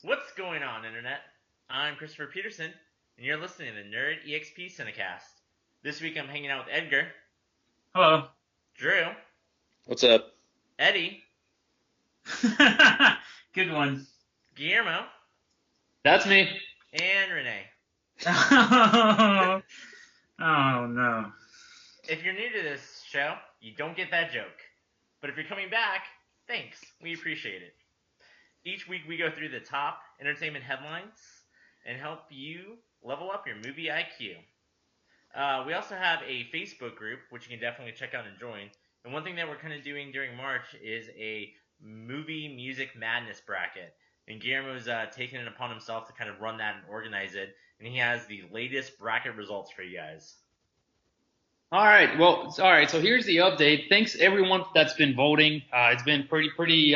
What's going on, Internet? I'm Christopher Peterson, and you're listening to the Nerd EXP Cinecast. This week I'm hanging out with Edgar, Hello. Drew, What's up? Eddie, Good one. Guillermo, That's me. and Renee. Oh no. If you're new to this show, you don't get that joke. But if you're coming back, thanks. We appreciate it. Each week we go through the top entertainment headlines and help you level up your movie IQ. We also have a Facebook group, which you can definitely check out and join. And one thing that we're kind of doing during March is a movie music madness bracket. And Guillermo's taken it upon himself to kind of run that and organize it. And he has the latest bracket results for you guys. All right. So here's the update. Thanks everyone that's been voting. It's been pretty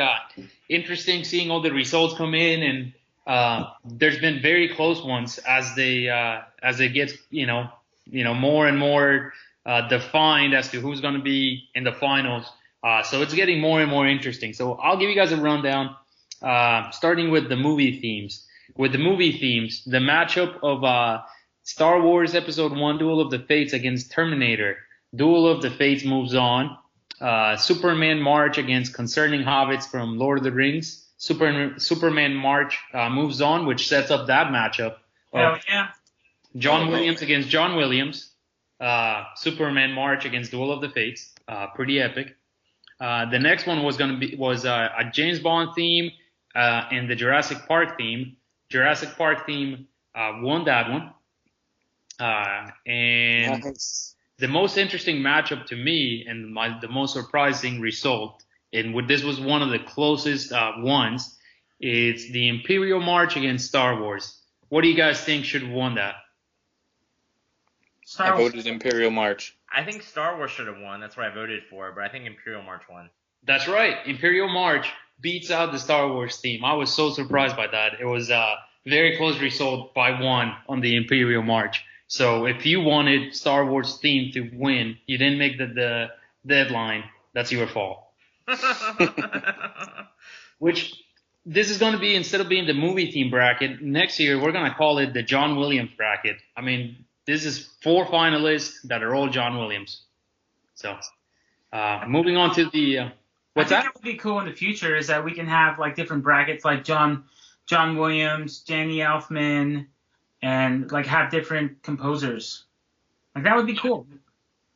interesting seeing all the results come in, and there's been very close ones as it gets more and more defined as to who's going to be in the finals. So it's getting more and more interesting. So I'll give you guys a rundown, starting with the movie themes. With the movie themes, the matchup of Star Wars Episode 1, Duel of the Fates against Terminator. Duel of the Fates moves on. Superman March against Concerning Hobbits from Lord of the Rings. Superman March moves on, which sets up that matchup. Oh yeah. John Williams against John Williams. Superman March against Duel of the Fates. Pretty epic. The next one was a James Bond theme and the Jurassic Park theme. Jurassic Park theme won that one. And Nice. the most interesting matchup to me and the most surprising result, and this was one of the closest ones, is the Imperial March against Star Wars. What do you guys think should have won that? I voted Imperial March. I think Star Wars should have won. That's what I voted for. But I think Imperial March won. That's right. Imperial March beats out the Star Wars theme. I was so surprised by that. It was a very close result by one on the Imperial March. So if you wanted Star Wars theme to win, you didn't make the deadline, that's your fault. Which this is going to be, instead of being the movie theme bracket, next year we're going to call it the John Williams bracket. I mean, this is 4 finalists that are all John Williams. So moving on to the what's that? I think that would be cool in the future is that we can have like different brackets like John Williams, Danny Elfman, and like have different composers. Like that would be cool.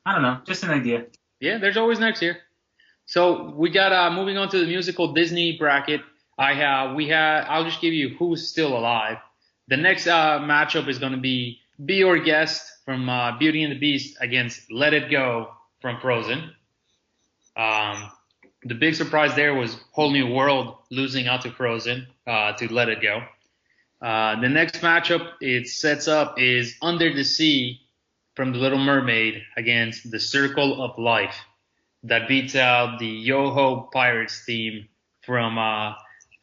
I don't know, just an idea. Yeah, there's always next year. So we got moving on to the musical Disney bracket. I'll just give you who's still alive. The next matchup is going to be Be Your Guest from Beauty and the Beast against Let It Go from Frozen. The big surprise there was Whole New World losing out to Frozen to Let It Go. The next matchup it sets up is Under the Sea from The Little Mermaid against The Circle of Life. That beats out the Yo-Ho Pirates theme from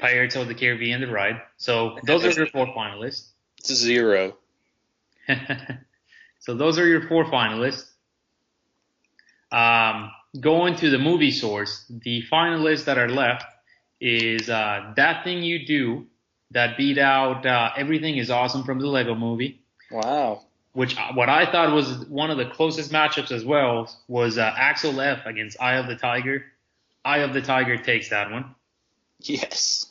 Pirates of the Caribbean: The Ride. So those are your 4 finalists. It's a 0. So those are your 4 finalists. Going to the movie source, the finalists that are left is That Thing You Do, that beat out Everything Is Awesome from the Lego Movie. Wow. Which what I thought was one of the closest matchups as well was Axel F against Eye of the Tiger. Eye of the Tiger takes that one. Yes.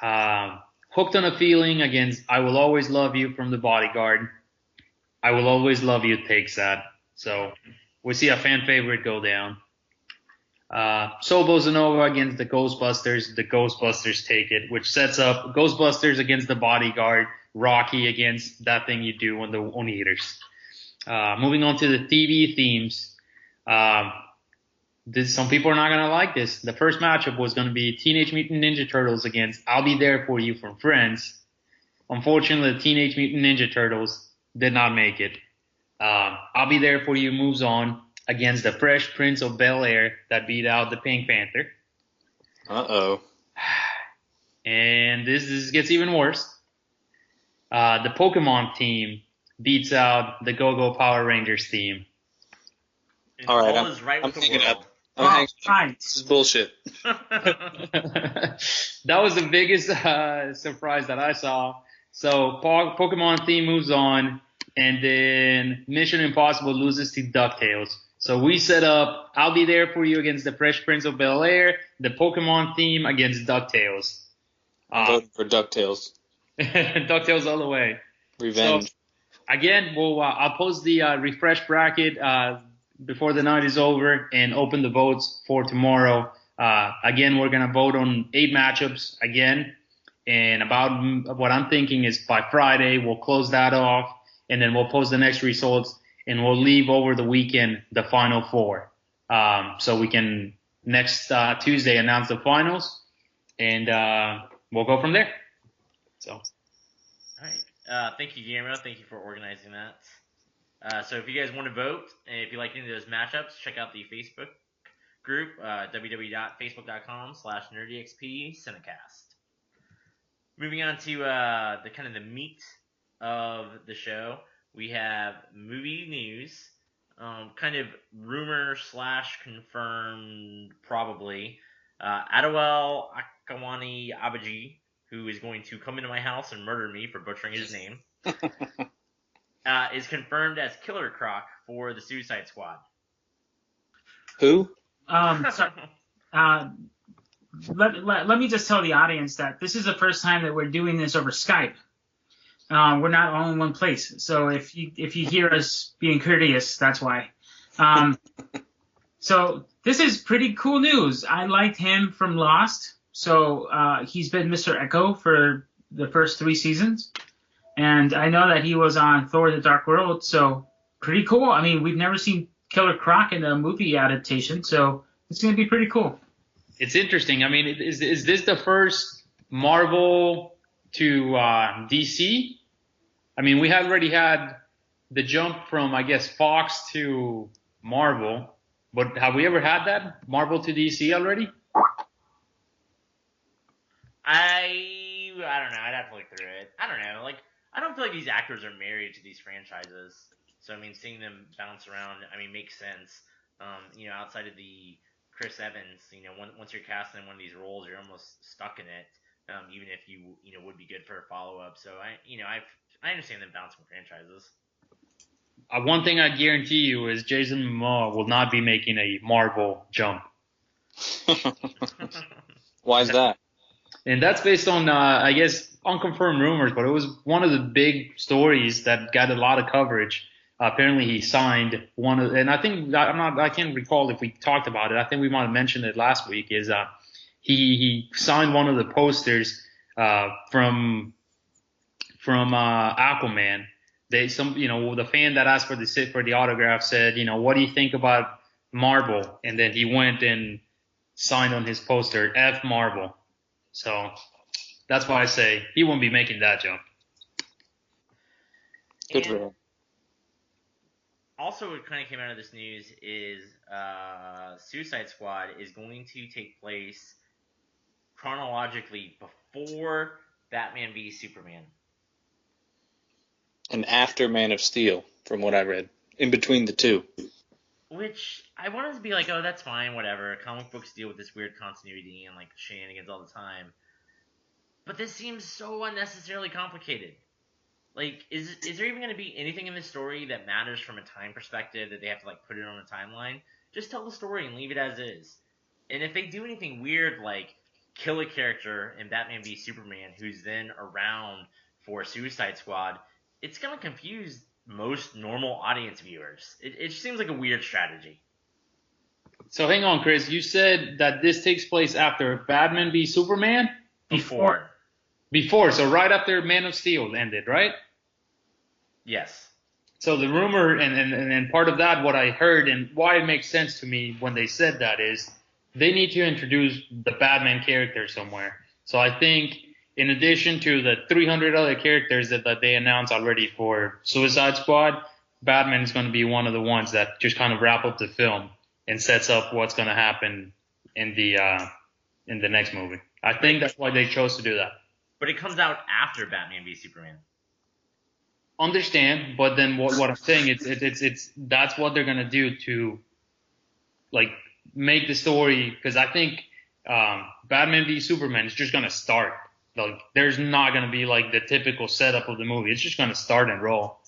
Hooked on a Feeling against I Will Always Love You from The Bodyguard. I Will Always Love You takes that. So we see a fan favorite go down. Soul Bossa Nova against the Ghostbusters. The Ghostbusters take it, which sets up Ghostbusters against the Bodyguard, Rocky against That Thing You Do on the Oni Eaters. Moving on to the TV themes. Some people are not going to like this. The first matchup was going to be Teenage Mutant Ninja Turtles against I'll Be There For You from Friends. Unfortunately, the Teenage Mutant Ninja Turtles did not make it. I'll Be There For You moves on against the Fresh Prince of Bel-Air that beat out the Pink Panther. Uh-oh. And this gets even worse. The Pokemon team beats out the Go-Go Power Rangers team. And All right, all is right I'm with the hanging world. up. Oh, hang on. right. This is bullshit. That was the biggest surprise that I saw. So Pokemon theme moves on, and then Mission Impossible loses to DuckTales. So we set up, I'll be there for you against the Fresh Prince of Bel-Air, the Pokemon theme against DuckTales. I'm voting for DuckTales. DuckTales all the way. Revenge. So, again, I'll post the refresh bracket before the night is over and open the votes for tomorrow. Again, we're going to vote on 8 matchups again. And about what I'm thinking is by Friday, we'll close that off. And then we'll post the next results. And we'll leave over the weekend the final 4. So we can next Tuesday announce the finals. And we'll go from there. So. All right. Thank you, Guillermo. Thank you for organizing that. So if you guys want to vote, and if you like any of those matchups, check out the Facebook group, www.facebook.com/nerdyxpcinecast. Moving on to the kind of the meat of the show, we have movie news, kind of rumor / confirmed probably. Adewale Akawani Abaji, who is going to come into my house and murder me for butchering his name, is confirmed as Killer Croc for the Suicide Squad. Who? Let me just tell the audience that this is the first time that we're doing this over Skype. We're not all in one place, so if you hear us being courteous, that's why. So this is pretty cool news. I liked him from Lost, so he's been Mr. Echo for the first 3 seasons, and I know that he was on Thor: The Dark World, so pretty cool. I mean, we've never seen Killer Croc in a movie adaptation, so it's going to be pretty cool. It's interesting. I mean, is this the first Marvel to DC? I mean, we have already had the jump from, I guess, Fox to Marvel, but have we ever had that Marvel to DC already? I don't know. I'd have to look through it. I don't know. Like, I don't feel like these actors are married to these franchises. So, I mean, seeing them bounce around, I mean, makes sense. Outside of the Chris Evans, once you're casting in one of these roles, you're almost stuck in it. Even if you would be good for a follow up. So I understand them bouncing franchises. One thing I guarantee you is Jason Momoa will not be making a Marvel jump. Why is that? And that's based on, I guess, unconfirmed rumors, but it was one of the big stories that got a lot of coverage. Apparently, he signed one of, and I think I can't recall if we talked about it. I think we might have mentioned it last week. Is he signed one of the posters from Aquaman. The fan that asked for the autograph said, what do you think about Marvel? And then he went and signed on his poster F Marvel. So that's why I say he won't be making that jump. Good for him. Also, what kind of came out of this news is Suicide Squad is going to take place chronologically before Batman v Superman. And after Man of Steel, from what I read. In between the two. Which, I wanted to be like, oh, that's fine, whatever. Comic books deal with this weird continuity and, like, shenanigans all the time. But this seems so unnecessarily complicated. Like, is there even going to be anything in this story that matters from a time perspective that they have to, like, put it on a timeline? Just tell the story and leave it as is. And if they do anything weird, like, kill a character in Batman v Superman who's then around for Suicide Squad, it's going to confuse most normal audience viewers. It seems like a weird strategy. So hang on, Chris. You said that this takes place after Batman v Superman? Before. So right after Man of Steel ended, right? Yes. So the rumor and part of that, what I heard and why it makes sense to me when they said that is they need to introduce the Batman character somewhere. So I think in addition to the 300 other characters that they announced already for Suicide Squad, Batman is going to be one of the ones that just kind of wrap up the film and sets up what's going to happen in the next movie. I think that's why they chose to do that. But it comes out after Batman v Superman. Understand, but then what I'm saying it's that's what they're gonna do to, like, make the story, because I think Batman v Superman is just gonna start. Like, there's not gonna be like the typical setup of the movie. It's just gonna start and roll.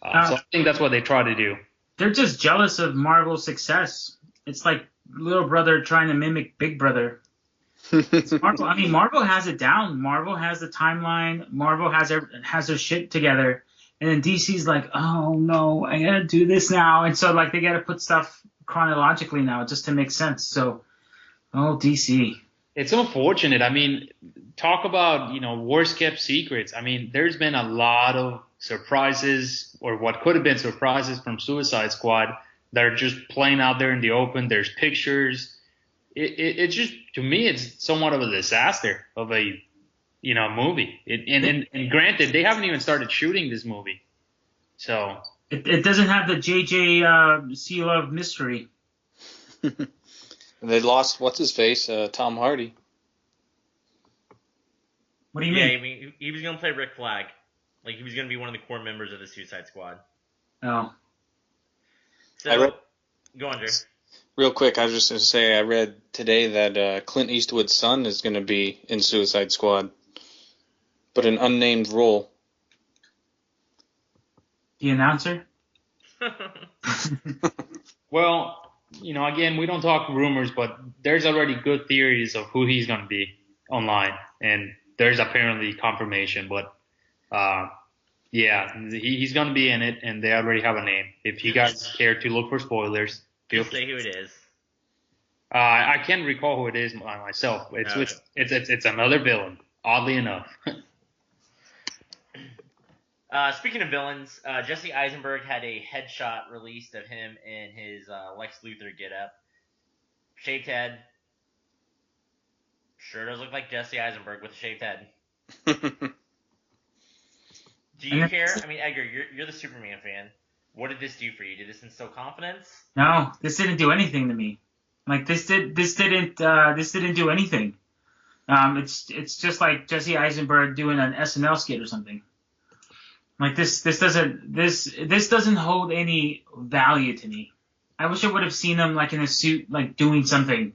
So I think that's what they try to do. They're just jealous of Marvel's success. It's like little brother trying to mimic big brother. It's Marvel. I mean, Marvel has it down. Marvel has the timeline. Marvel has their shit together. And then DC's like, oh no, I gotta do this now. And so like they gotta put stuff chronologically now just to make sense. So, oh, DC. It's unfortunate. I mean, talk about, worst kept secrets. I mean, there's been a lot of surprises, or what could have been surprises, from Suicide Squad that are just playing out there in the open. There's pictures. It's just, to me, it's somewhat of a disaster of a, movie. And granted, they haven't even started shooting this movie. So it doesn't have the JJ seal of mystery. They lost what's his face, Tom Hardy. What do you mean? Yeah, I mean, he was gonna play Rick Flag. Like, he was gonna be one of the core members of the Suicide Squad. Oh. So, go on, Drew. Real quick, I was just going to say, I read today that Clint Eastwood's son is going to be in Suicide Squad, but an unnamed role. The announcer? Well, again, we don't talk rumors, but there's already good theories of who he's going to be online, and there's apparently confirmation. But yeah, he's going to be in it, and they already have a name. If you guys care to look for spoilers, feel free. Say who it is. I can't recall who it is myself. It's another villain, oddly enough. Speaking of villains, Jesse Eisenberg had a headshot released of him in his Lex Luthor getup. Shaved head. Sure does look like Jesse Eisenberg with a shaved head. Do you care? I mean, Edgar, you're the Superman fan. What did this do for you? Did this instill confidence? No, this didn't do anything to me. Like this didn't do anything. It's just like Jesse Eisenberg doing an SNL skit or something. Like this doesn't hold any value to me. I wish I would have seen him like in a suit, like doing something,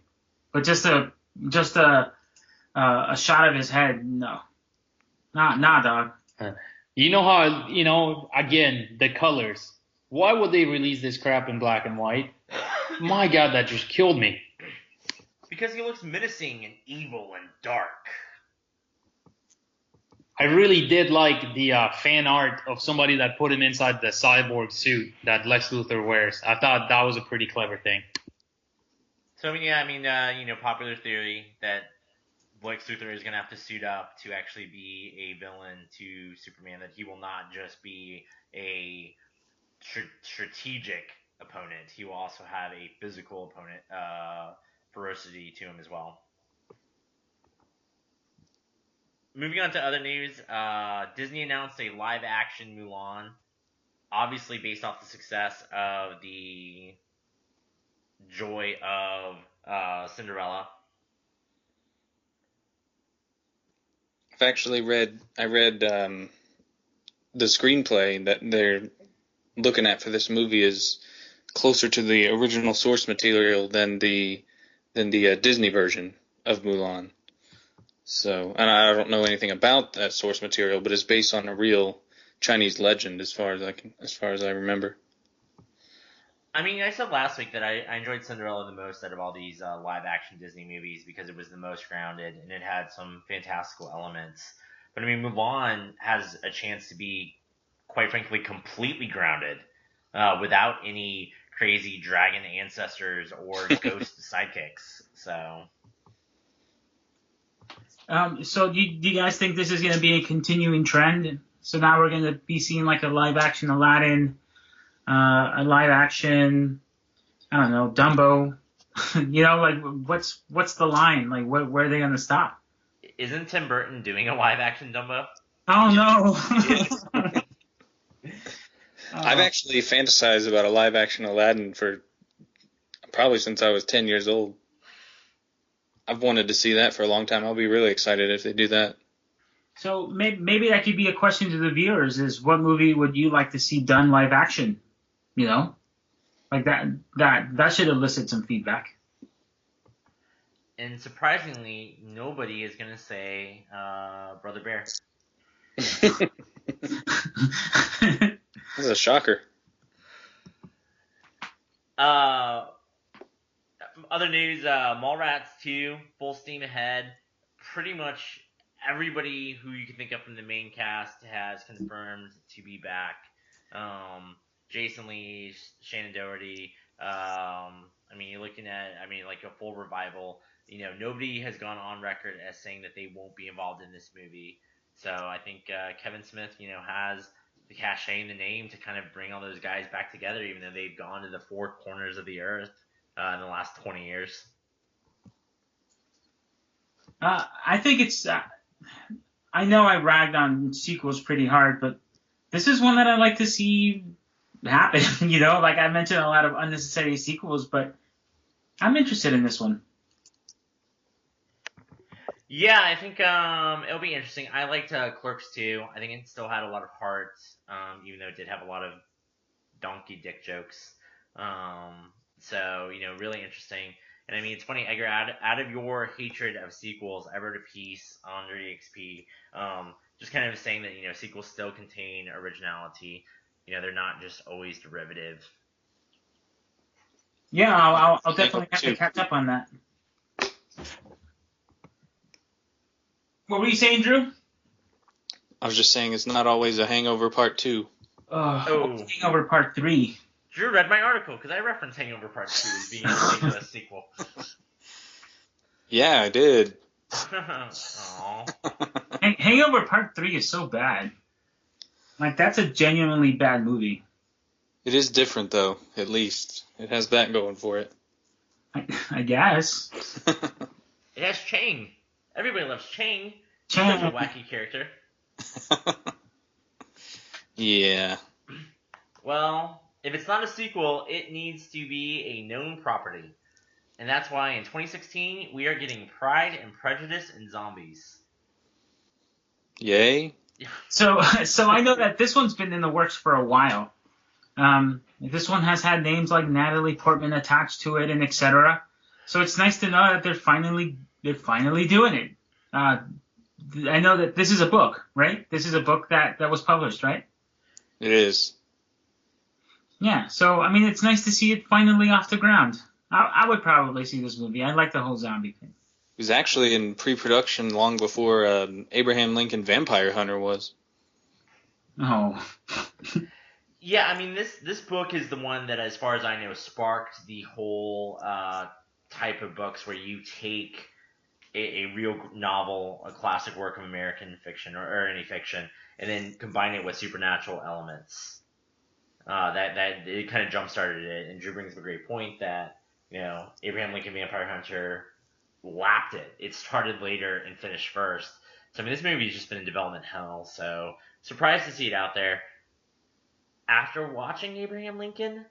but just a shot of his head. No, nah, dog. You know how, again, the colors. Why would they release this crap in black and white? My God, that just killed me. Because he looks menacing and evil and dark. I really did like the fan art of somebody that put him inside the cyborg suit that Lex Luthor wears. I thought that was a pretty clever thing. So, yeah, popular theory that Lex Luthor is going to have to suit up to actually be a villain to Superman, that he will not just be a strategic opponent. He will also have a physical opponent, ferocity to him as well. Moving on to other news, Disney announced a live-action Mulan, obviously based off the success of the Joy of Cinderella. I've actually read the screenplay that they're looking at for this movie is closer to the original source material than the Disney version of Mulan. So, and I don't know anything about that source material, but it's based on a real Chinese legend, as far as I remember. I mean, I said last week that I enjoyed Cinderella the most out of all these live-action Disney movies because it was the most grounded and it had some fantastical elements. But I mean, Mulan has a chance to be, quite frankly, completely grounded without any crazy dragon ancestors or ghost sidekicks. So do you guys think this is going to be a continuing trend? So now we're going to be seeing like a live-action Aladdin, a live-action, I don't know, Dumbo. Like what's the line? Like where are they going to stop? Isn't Tim Burton doing a live-action Dumbo? Oh no. I've actually fantasized about a live-action Aladdin for probably since I was 10 years old. I've wanted to see that for a long time. I'll be really excited if they do that. So maybe that could be a question to the viewers: is what movie would you like to see done live action? Like that should elicit some feedback. And surprisingly, nobody is going to say Brother Bear. That's a shocker. Other news, Mallrats 2, full steam ahead. Pretty much everybody who you can think of from the main cast has confirmed to be back. Jason Lee, Shannon Doherty. You're looking at, like a full revival. Nobody has gone on record as saying that they won't be involved in this movie. So I think Kevin Smith, has the cachet and the name to kind of bring all those guys back together, even though they've gone to the four corners of the earth in the last 20 years. I think it's. I know I ragged on sequels pretty hard, but this is one that I like to see happen. Like I mentioned a lot of unnecessary sequels, but I'm interested in this one. Yeah, I think it'll be interesting. I liked Clerks 2. I think it still had a lot of heart, even though it did have a lot of donkey dick jokes. So, really interesting. And it's funny, Edgar, out of your hatred of sequels, I wrote a piece on EXP, just kind of saying that, sequels still contain originality. They're not just always derivative. Yeah, I'll definitely have to catch up on that. What were you saying, Drew? I was just saying it's not always a Hangover Part 2. Hangover Part 3. Drew read my article because I referenced Hangover Part 2 as being a sequel. Yeah, I did. Hangover Part 3 is so bad. Like, that's a genuinely bad movie. It is different, though, at least. It has that going for it. I guess. It has Chang. Everybody loves Chang. Chang. Such a wacky character. Yeah. Well, if it's not a sequel, it needs to be a known property. And that's why in 2016, we are getting Pride and Prejudice and Zombies. Yay. So I know that this one's been in the works for a while. This one has had names like Natalie Portman attached to it and etc. So it's nice to know that they're finally doing it. I know that this is a book, right? This is a book that was published, right? It is. Yeah, so, it's nice to see it finally off the ground. I would probably see this movie. I like the whole zombie thing. It was actually in pre-production long before Abraham Lincoln Vampire Hunter was. Oh. Yeah, this book is the one that, as far as I know, sparked the whole type of books where you take a real novel, a classic work of American fiction or any fiction, and then combine it with supernatural elements. That it kind of jump-started it, and Drew brings up a great point that, Abraham Lincoln Vampire Hunter lapped it. It started later and finished first. So, this movie's just been in development hell, so surprised to see it out there. After watching Abraham Lincoln,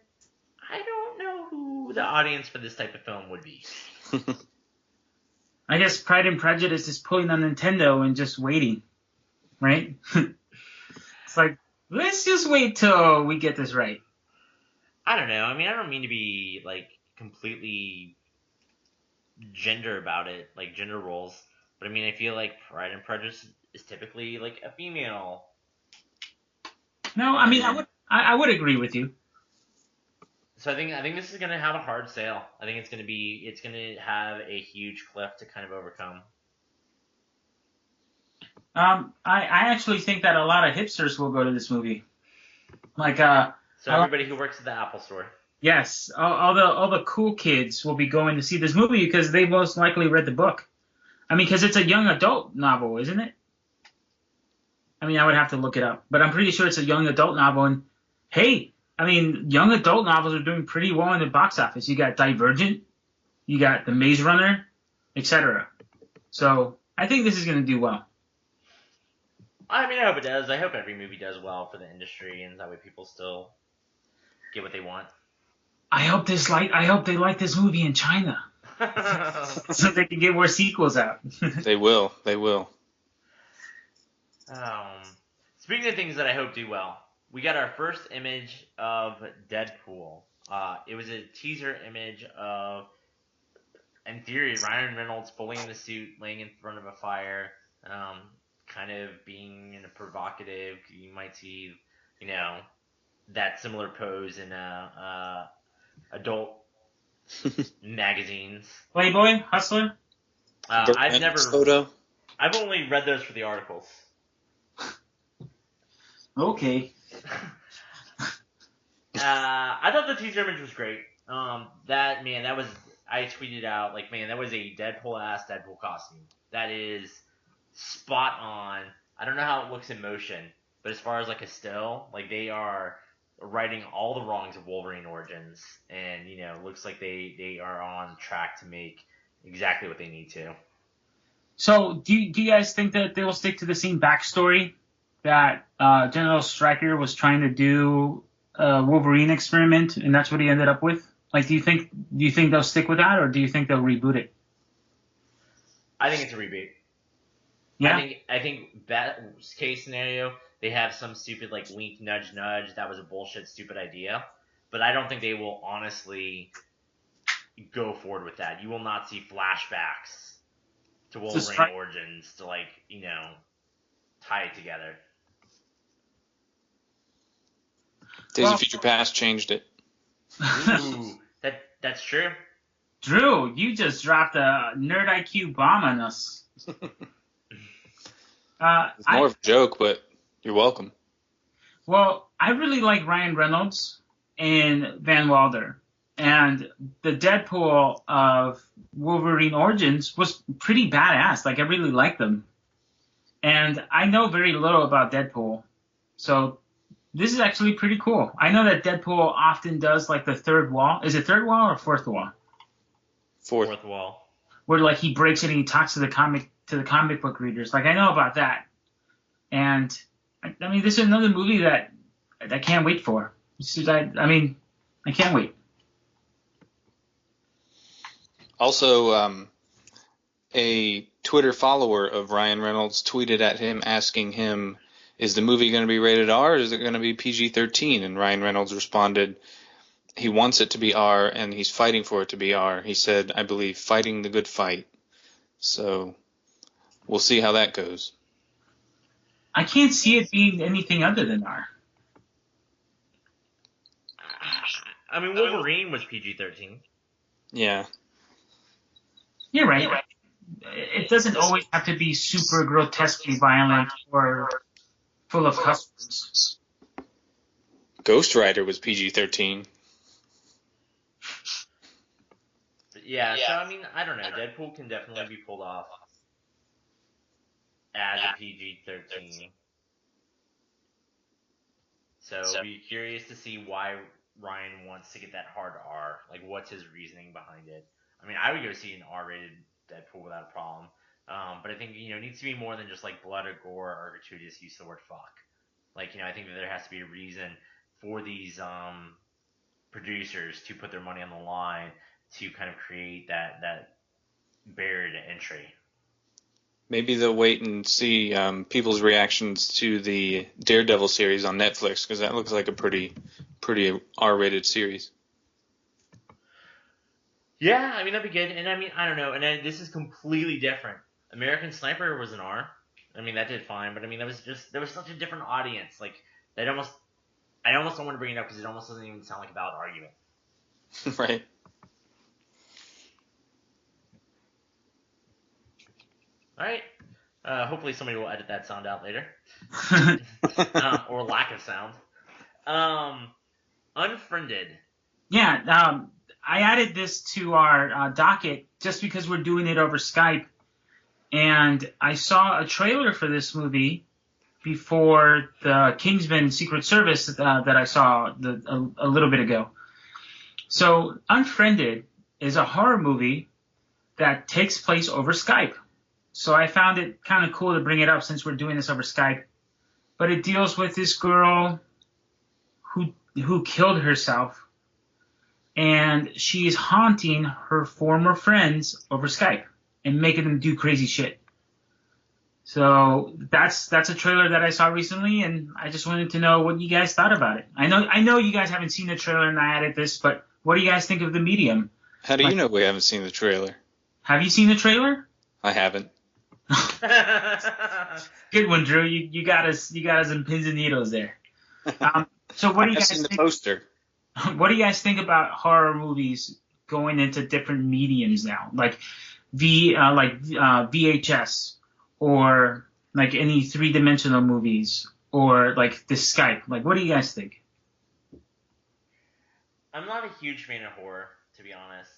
I don't know who the audience for this type of film would be. I guess Pride and Prejudice is pulling on Nintendo and just waiting, right? It's like, let's just wait till we get this right. I don't know. I don't mean to be, completely gender about it, like gender roles. But, I feel like Pride and Prejudice is typically, a female. No, I would agree with you. So I think this is going to have a hard sale. I think it's going to have a huge cliff to kind of overcome. I actually think that a lot of hipsters will go to this movie. So everybody who works at the Apple Store. Yes, all the cool kids will be going to see this movie because they most likely read the book. Because it's a young adult novel, isn't it? I would have to look it up, but I'm pretty sure it's a young adult novel. And hey, young adult novels are doing pretty well in the box office. You got Divergent, you got The Maze Runner, etc. So I think this is going to do well. I hope it does. I hope every movie does well for the industry, and that way people still get what they want. I hope they like this movie in China, so they can get more sequels out. They will. Speaking of things that I hope do well, we got our first image of Deadpool. It was a teaser image of in theory, Ryan Reynolds fully in the suit, laying in front of a fire, kind of being in a provocative. You might see, that similar pose in adult magazines. Playboy, Hustler. I've only read those for the articles. Okay. I thought the teaser image was great. That was, I tweeted out, like, man, that was a Deadpool-ass Deadpool costume. That is spot on. I don't know how it looks in motion, but as far as, like, a still, like, they are righting all the wrongs of Wolverine Origins, and, it looks like they are on track to make exactly what they need to. So, do you guys think that they will stick to the same backstory that General Stryker was trying to do a Wolverine experiment, and that's what he ended up with? Like, do you think they'll stick with that, or do you think they'll reboot it? I think it's a reboot. Yeah. I think best case scenario, they have some stupid, like, wink, nudge, nudge. That was a bullshit, stupid idea. But I don't think they will honestly go forward with that. You will not see flashbacks to Wolverine Origins to, like, tie it together. Days of Future Past changed it. Ooh, that's true. Drew, you just dropped a nerd IQ bomb on us. It's more of a joke, but you're welcome. Well, I really like Ryan Reynolds and Van Wilder. And the Deadpool of Wolverine Origins was pretty badass. Like, I really liked them. And I know very little about Deadpool. So this is actually pretty cool. I know that Deadpool often does, like, the third wall. Is it third wall or fourth wall? Fourth wall. Where, like, he breaks it and he talks to the comic book readers. Like, I know about that. And, I mean, this is another movie that I can't wait for. I can't wait. Also, a Twitter follower of Ryan Reynolds tweeted at him asking him, is the movie going to be rated R or is it going to be PG-13? And Ryan Reynolds responded, he wants it to be R and he's fighting for it to be R. He said, I believe, fighting the good fight. So we'll see how that goes. I can't see it being anything other than R. I mean, Wolverine was PG-13. Yeah. You're right. It doesn't always have to be super grotesquely violent or full of cuss words. Ghost Rider was PG-13. Yeah, so I mean, I don't know. Deadpool can definitely be pulled off as a PG-13. So I'll be curious to see why Ryan wants to get that hard R. Like, what's his reasoning behind it? I mean, I would go see an R-rated Deadpool without a problem. But I think, it needs to be more than just, like, blood or gore or gratuitous use of the word fuck. Like, I think that there has to be a reason for these producers to put their money on the line to kind of create that barrier to entry. Maybe they'll wait and see people's reactions to the Daredevil series on Netflix, because that looks like a pretty R-rated series. Yeah, I mean, that'd be good. And I mean, I don't know. And this is completely different. American Sniper was an R. I mean, that did fine. But I mean, there was such a different audience. Like, I almost don't want to bring it up because it almost doesn't even sound like a valid argument. Right. All right. Hopefully somebody will edit that sound out later. Or lack of sound. Unfriended. Yeah, I added this to our docket just because we're doing it over Skype. And I saw a trailer for this movie before the Kingsman Secret Service that I saw a little bit ago. So Unfriended is a horror movie that takes place over Skype. So I found it kind of cool to bring it up since we're doing this over Skype. But it deals with this girl who killed herself. And she is haunting her former friends over Skype and making them do crazy shit. So that's a trailer that I saw recently, and I just wanted to know what you guys thought about it. I know you guys haven't seen the trailer, and I added this, but what do you guys think of the medium? How do you know we haven't seen the trailer? Have you seen the trailer? I haven't. Good one, Drew. You got us in pins and needles there. So what do you I've guys seen the think? poster. What do you guys think about horror movies going into different mediums now, like VHS, or like any three-dimensional movies, or like the Skype? Like, what do you guys think? I'm not a huge fan of horror, to be honest.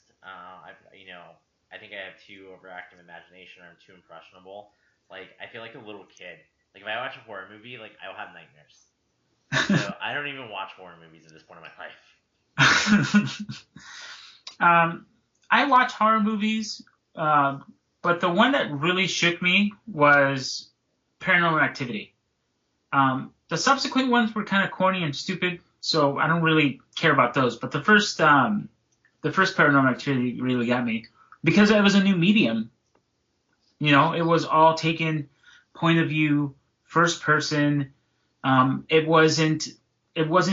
I think I have too overactive imagination, or I'm too impressionable. Like, I feel like a little kid. Like, if I watch a horror movie, like, I will have nightmares. So I don't even watch horror movies at this point in my life. I watch horror movies, but the one that really shook me was Paranormal Activity. The subsequent ones were kind of corny and stupid, so I don't really care about those. But the first Paranormal Activity really got me because it was a new medium. You know, it was all taken point of view, first person. It wasn't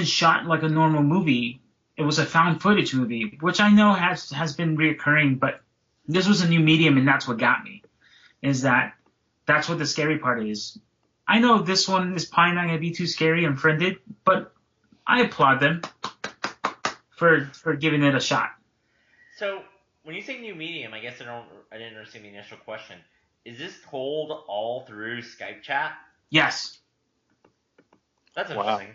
shot like a normal movie. It was a found footage movie, which I know has been reoccurring, but this was a new medium, and that's what got me. That's what the scary part is. I know this one is probably not going to be too scary and friended, but I applaud them for giving it a shot. So when you say new medium, I guess I didn't understand the initial question. Is this told all through Skype chat? Yes. That's interesting. Wow.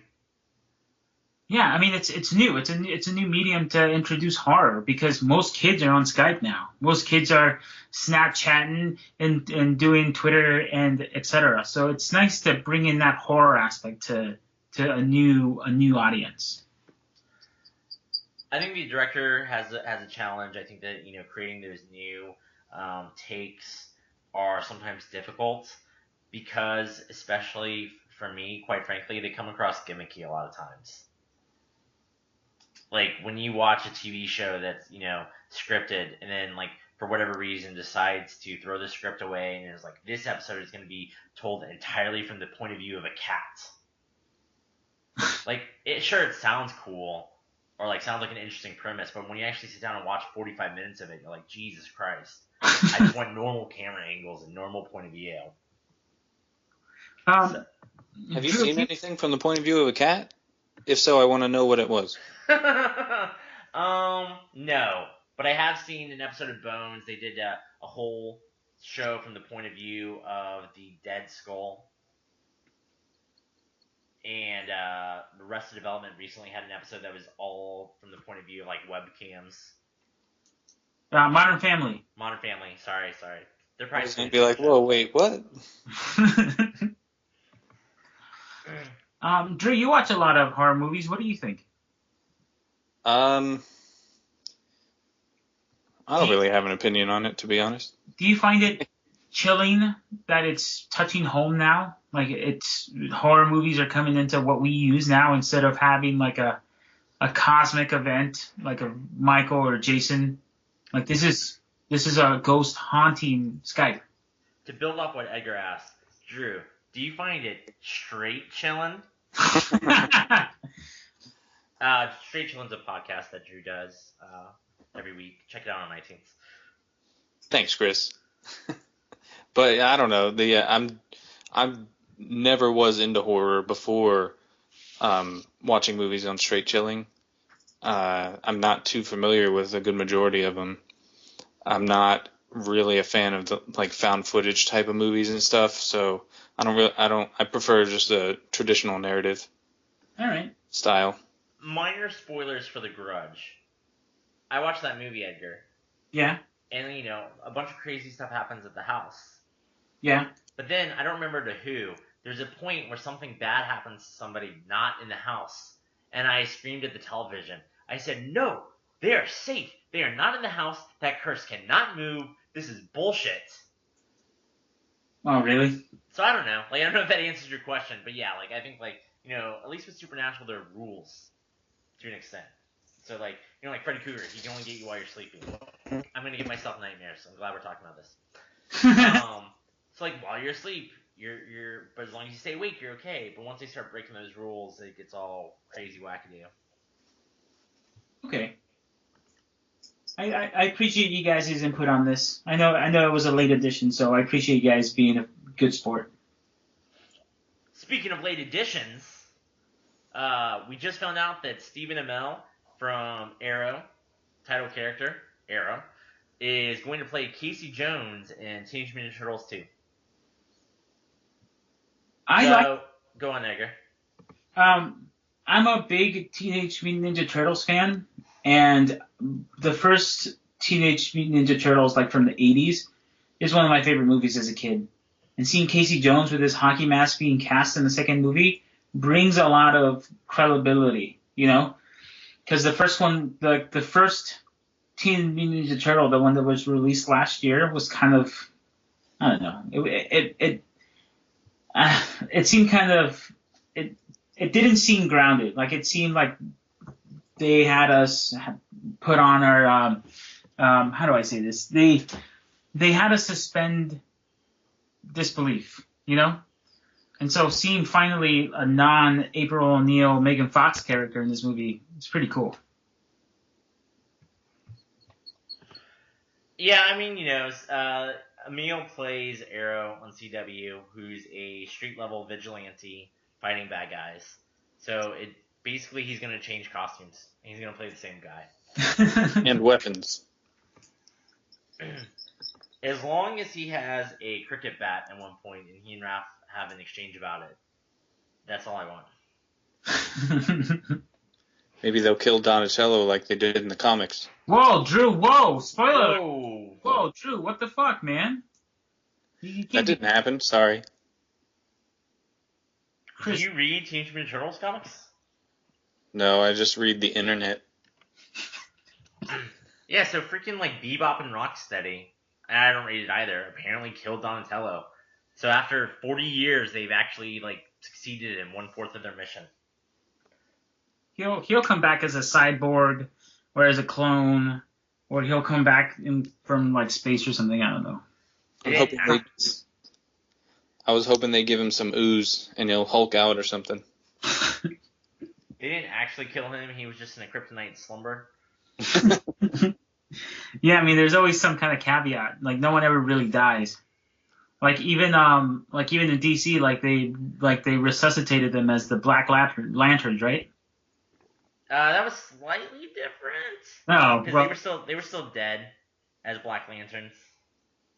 Yeah, I mean it's new. It's a new medium to introduce horror because most kids are on Skype now. Most kids are Snapchatting and doing Twitter and etc. So it's nice to bring in that horror aspect to a new audience. I think the director has a challenge. I think that creating those new takes are sometimes difficult because, especially for me, quite frankly, they come across gimmicky a lot of times. Like when you watch a TV show that's scripted, and then like for whatever reason decides to throw the script away, and is like, this episode is going to be told entirely from the point of view of a cat. Like it sounds cool, or like sounds like an interesting premise, but when you actually sit down and watch 45 minutes of it, you're like, Jesus Christ! I just want normal camera angles and normal point of view. Have you seen anything from the point of view of a cat? If so, I want to know what it was. No, but I have seen an episode of Bones. They did a whole show from the point of view of the dead skull. And Arrested Development recently had an episode that was all from the point of view of like webcams. Modern Family. Modern Family. Sorry. They're probably going to be like, whoa, wait, what? Drew, you watch a lot of horror movies. What do you think? I don't really have an opinion on it, to be honest. Do you find it chilling that it's touching home now? Like it's horror movies are coming into what we use now instead of having like a cosmic event like a Michael or Jason. Like this is a ghost haunting Skype. To build off what Edgar asked, Drew, do you find it straight chillin'? Straight Chillin's a podcast that Drew does every week. Check it out on iTunes. Thanks, Chris. But I don't know. I'm never was into horror before watching movies on Straight Chilling. I'm not too familiar with a good majority of them. I'm not really a fan of the like found footage type of movies and stuff, so I prefer just a traditional narrative. All right. Style. Minor spoilers for The Grudge. I watched that movie, Edgar. Yeah. And a bunch of crazy stuff happens at the house. Yeah. But then I don't remember to who. There's a point where something bad happens to somebody not in the house, and I screamed at the television. I said, "No, they are safe. They are not in the house. That curse cannot move. This is bullshit." Oh, really? So I don't know. Like I don't know if that answers your question, but yeah, like I think at least with Supernatural there are rules to an extent. So like like Freddy Krueger, he can only get you while you're sleeping. I'm gonna give myself nightmares. I'm glad we're talking about this. So like while you're asleep, but as long as you stay awake, you're okay. But once they start breaking those rules, it gets all crazy wackadoo. Okay. I appreciate you guys' input on this. I know it was a late edition, so I appreciate you guys being a good sport. Speaking of late editions, we just found out that Stephen Amell from Arrow, title character Arrow, is going to play Casey Jones in Teenage Mutant Ninja Turtles 2. Go on, Edgar. I'm a big Teenage Mutant Ninja Turtles fan, and the first Teenage Mutant Ninja Turtles, like from the 80s, is one of my favorite movies as a kid. And seeing Casey Jones with his hockey mask being cast in the second movie brings a lot of credibility, you know? Because the first one, the first Teenage Mutant Ninja Turtle, the one that was released last year, was kind of, I don't know, it seemed kind of, it didn't seem grounded. Like it seemed like they had us put on our, how do I say this? They had us suspend disbelief, you know? And so seeing finally a non-April O'Neil, Megan Fox character in this movie, it's pretty cool. Yeah, I mean, Emil plays Arrow on CW, who's a street-level vigilante fighting bad guys. So basically he's going to change costumes. He's going to play the same guy. And weapons. As long as he has a cricket bat at one point and he and Raph have an exchange about it, that's all I want. Maybe they'll kill Donatello like they did in the comics. Whoa, Drew, whoa, spoiler! Whoa, whoa Drew, what the fuck, man? That didn't happen, sorry. Chris, do you read Teenage Mutant Ninja Turtles comics? No, I just read the internet. Yeah, so freaking like Bebop and Rocksteady, and I don't read it either, apparently killed Donatello. So after 40 years, they've actually like succeeded in 1/4 of their mission. He'll come back as a cyborg, or as a clone, or he'll come back from like space or something. I don't know. I was hoping they'd give him some ooze and he'll Hulk out or something. They didn't actually kill him. He was just in a kryptonite slumber. Yeah, I mean, there's always some kind of caveat. Like, no one ever really dies. Like even in DC, like they resuscitated them as the Black Lanterns, right? That was slightly different. No, because they were still dead as Black Lanterns.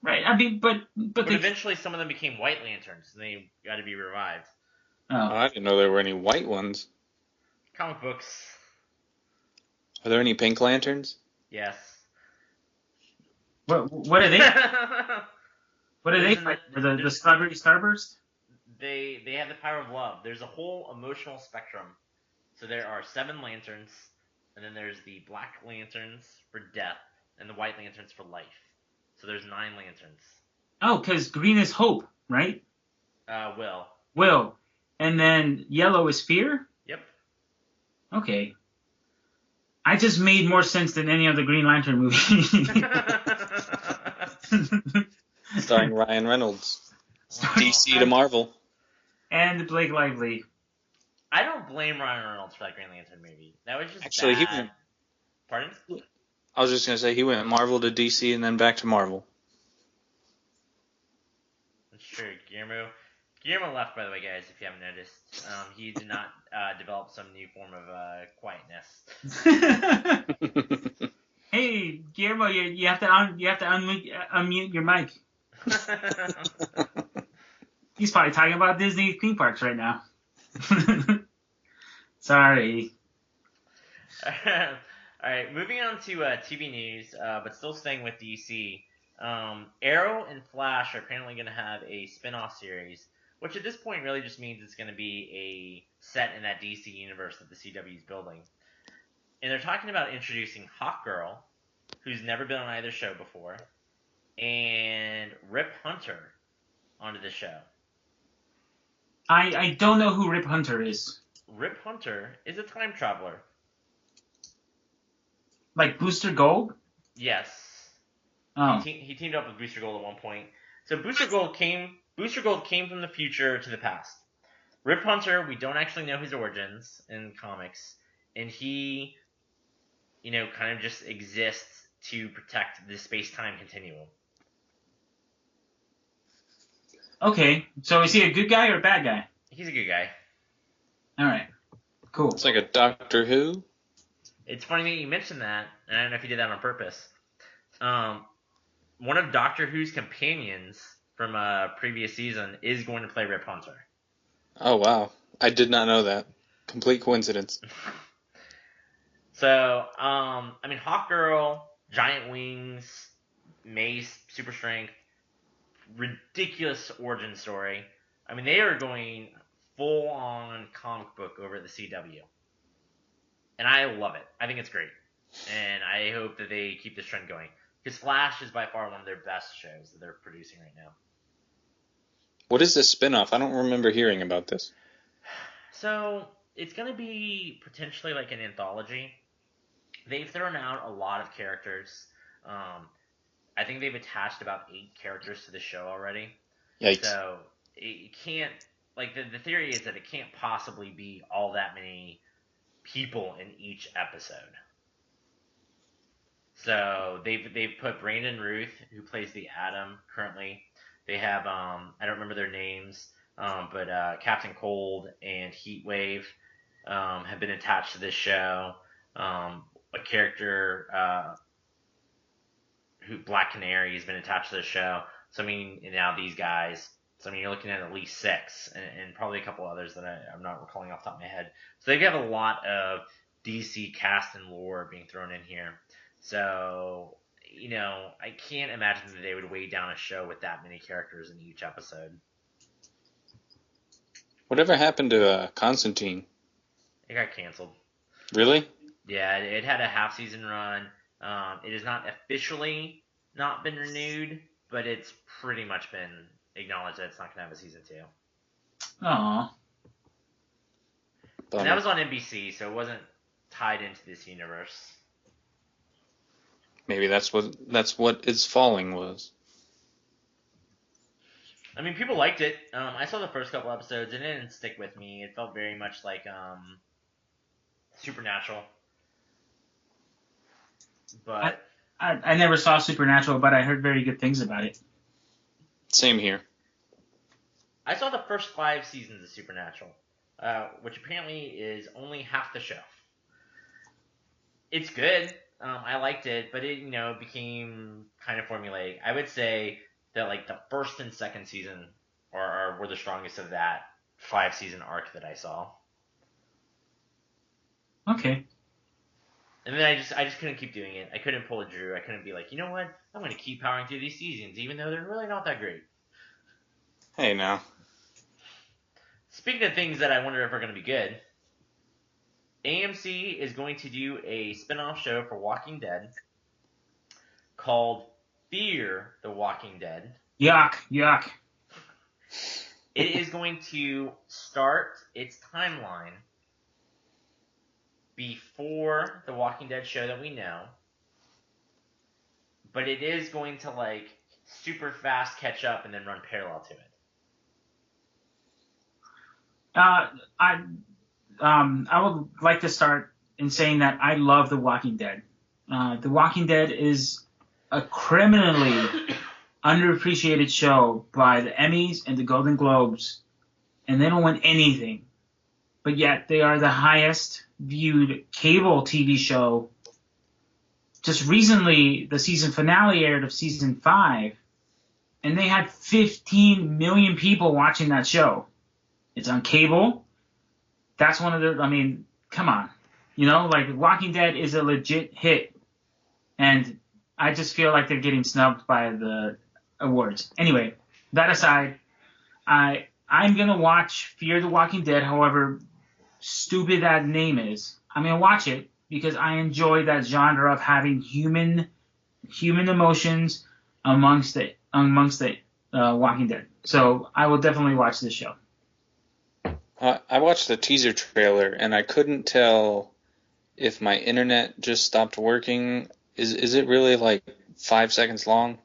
Right. I mean, but eventually some of them became White Lanterns, and they got to be revived. Oh, I didn't know there were any white ones. Comic books. Are there any pink lanterns? Yes. What are they? What are they? The Strawberry Starburst? They have the power of love. There's a whole emotional spectrum. So there are 7 lanterns, and then there's the Black Lanterns for death, and the White Lanterns for life. So there's 9 lanterns. Oh, because green is hope, right? Will. And then yellow is fear? Yep. Okay. I just made more sense than any other Green Lantern movie. Starring Ryan Reynolds. DC to Marvel. And Blake Lively. I don't blame Ryan Reynolds for that Green Lantern movie. That was just actually bad. He went. Pardon? I was just gonna say he went Marvel to DC and then back to Marvel. That's true. Guillermo left, by the way, guys. If you haven't noticed, he did not develop some new form of quietness. Hey, Guillermo, you have to unmute your mic. He's probably talking about Disney theme parks right now. Sorry. All right, moving on to TV news, but still staying with DC. Arrow and Flash are apparently going to have a spin-off series, which at this point really just means it's going to be a set in that DC universe that the CW is building. And they're talking about introducing Hawkgirl, who's never been on either show before, and Rip Hunter onto the show. I don't know who Rip Hunter is. Rip Hunter is a time traveler. Like Booster Gold? Yes. Oh. He teamed up with Booster Gold at one point. So Booster Gold came from the future to the past. Rip Hunter, we don't actually know his origins in comics, and he, kind of just exists to protect the space-time continuum. Okay, so is he a good guy or a bad guy? He's a good guy. All right, cool. It's like a Doctor Who. It's funny that you mentioned that, and I don't know if you did that on purpose. One of Doctor Who's companions from a previous season is going to play Rip Hunter. Oh, wow. I did not know that. Complete coincidence. So, Hawkgirl, giant wings, mace, super strength, ridiculous origin story. I mean, they are going full-on comic book over at the CW. And I love it. I think it's great. And I hope that they keep this trend going. Because Flash is by far one of their best shows that they're producing right now. What is this spinoff? I don't remember hearing about this. So, it's going to be potentially like an anthology. They've thrown out a lot of characters. I think they've attached about 8 characters to the show already. Yikes. So, it can't... Like, the theory is that it can't possibly be all that many people in each episode. So they've put Brandon Ruth, who plays the Atom currently. They have I don't remember their names, but Captain Cold and Heatwave have been attached to this show. A character who Black Canary has been attached to the show. So I mean, now these guys. So I mean, you're looking at least 6, and probably a couple others that I'm not recalling off the top of my head. So they have a lot of DC cast and lore being thrown in here. So, I can't imagine that they would weigh down a show with that many characters in each episode. Whatever happened to Constantine? It got canceled. Really? Yeah, it had a half-season run. It has not officially not been renewed, but it's pretty much been acknowledged that it's not going to have a season 2. Aww. And that was on NBC, so it wasn't tied into this universe. Maybe that's what It's Falling was. I mean, people liked it. I saw the first couple episodes, and it didn't stick with me. It felt very much like Supernatural. But I never saw Supernatural, but I heard very good things about it. Same here. I saw the first 5 seasons of Supernatural, which apparently is only half the show. It's good. I liked it, but it became kind of formulaic. I would say that like the first and second season were the strongest of that 5-season arc that I saw. Okay. And then I just couldn't keep doing it. I couldn't pull a Drew. I couldn't be like, you know what? I'm going to keep powering through these seasons, even though they're really not that great. Hey, now. Speaking of things that I wonder if are going to be good, AMC is going to do a spin-off show for Walking Dead called Fear the Walking Dead. Yuck. It is going to start its timeline before the Walking Dead show that we know, but it is going to like super fast catch up and then run parallel to it. I would like to start in saying that I love The Walking Dead. The Walking Dead is a criminally underappreciated show by the Emmys and the Golden Globes, and they don't win anything. But yet they are the highest viewed cable TV show. Just recently, the season finale aired of season 5, and they had 15 million people watching that show. It's on cable. That's one of the, come on. Like Walking Dead is a legit hit. And I just feel like they're getting snubbed by the awards. Anyway, that aside, I'm going to watch Fear the Walking Dead, however stupid that name is. I'm going to watch it because I enjoy that genre of having human emotions amongst the Walking Dead. So I will definitely watch this show. I watched the teaser trailer, and I couldn't tell if my internet just stopped working. Is it really like 5 seconds long?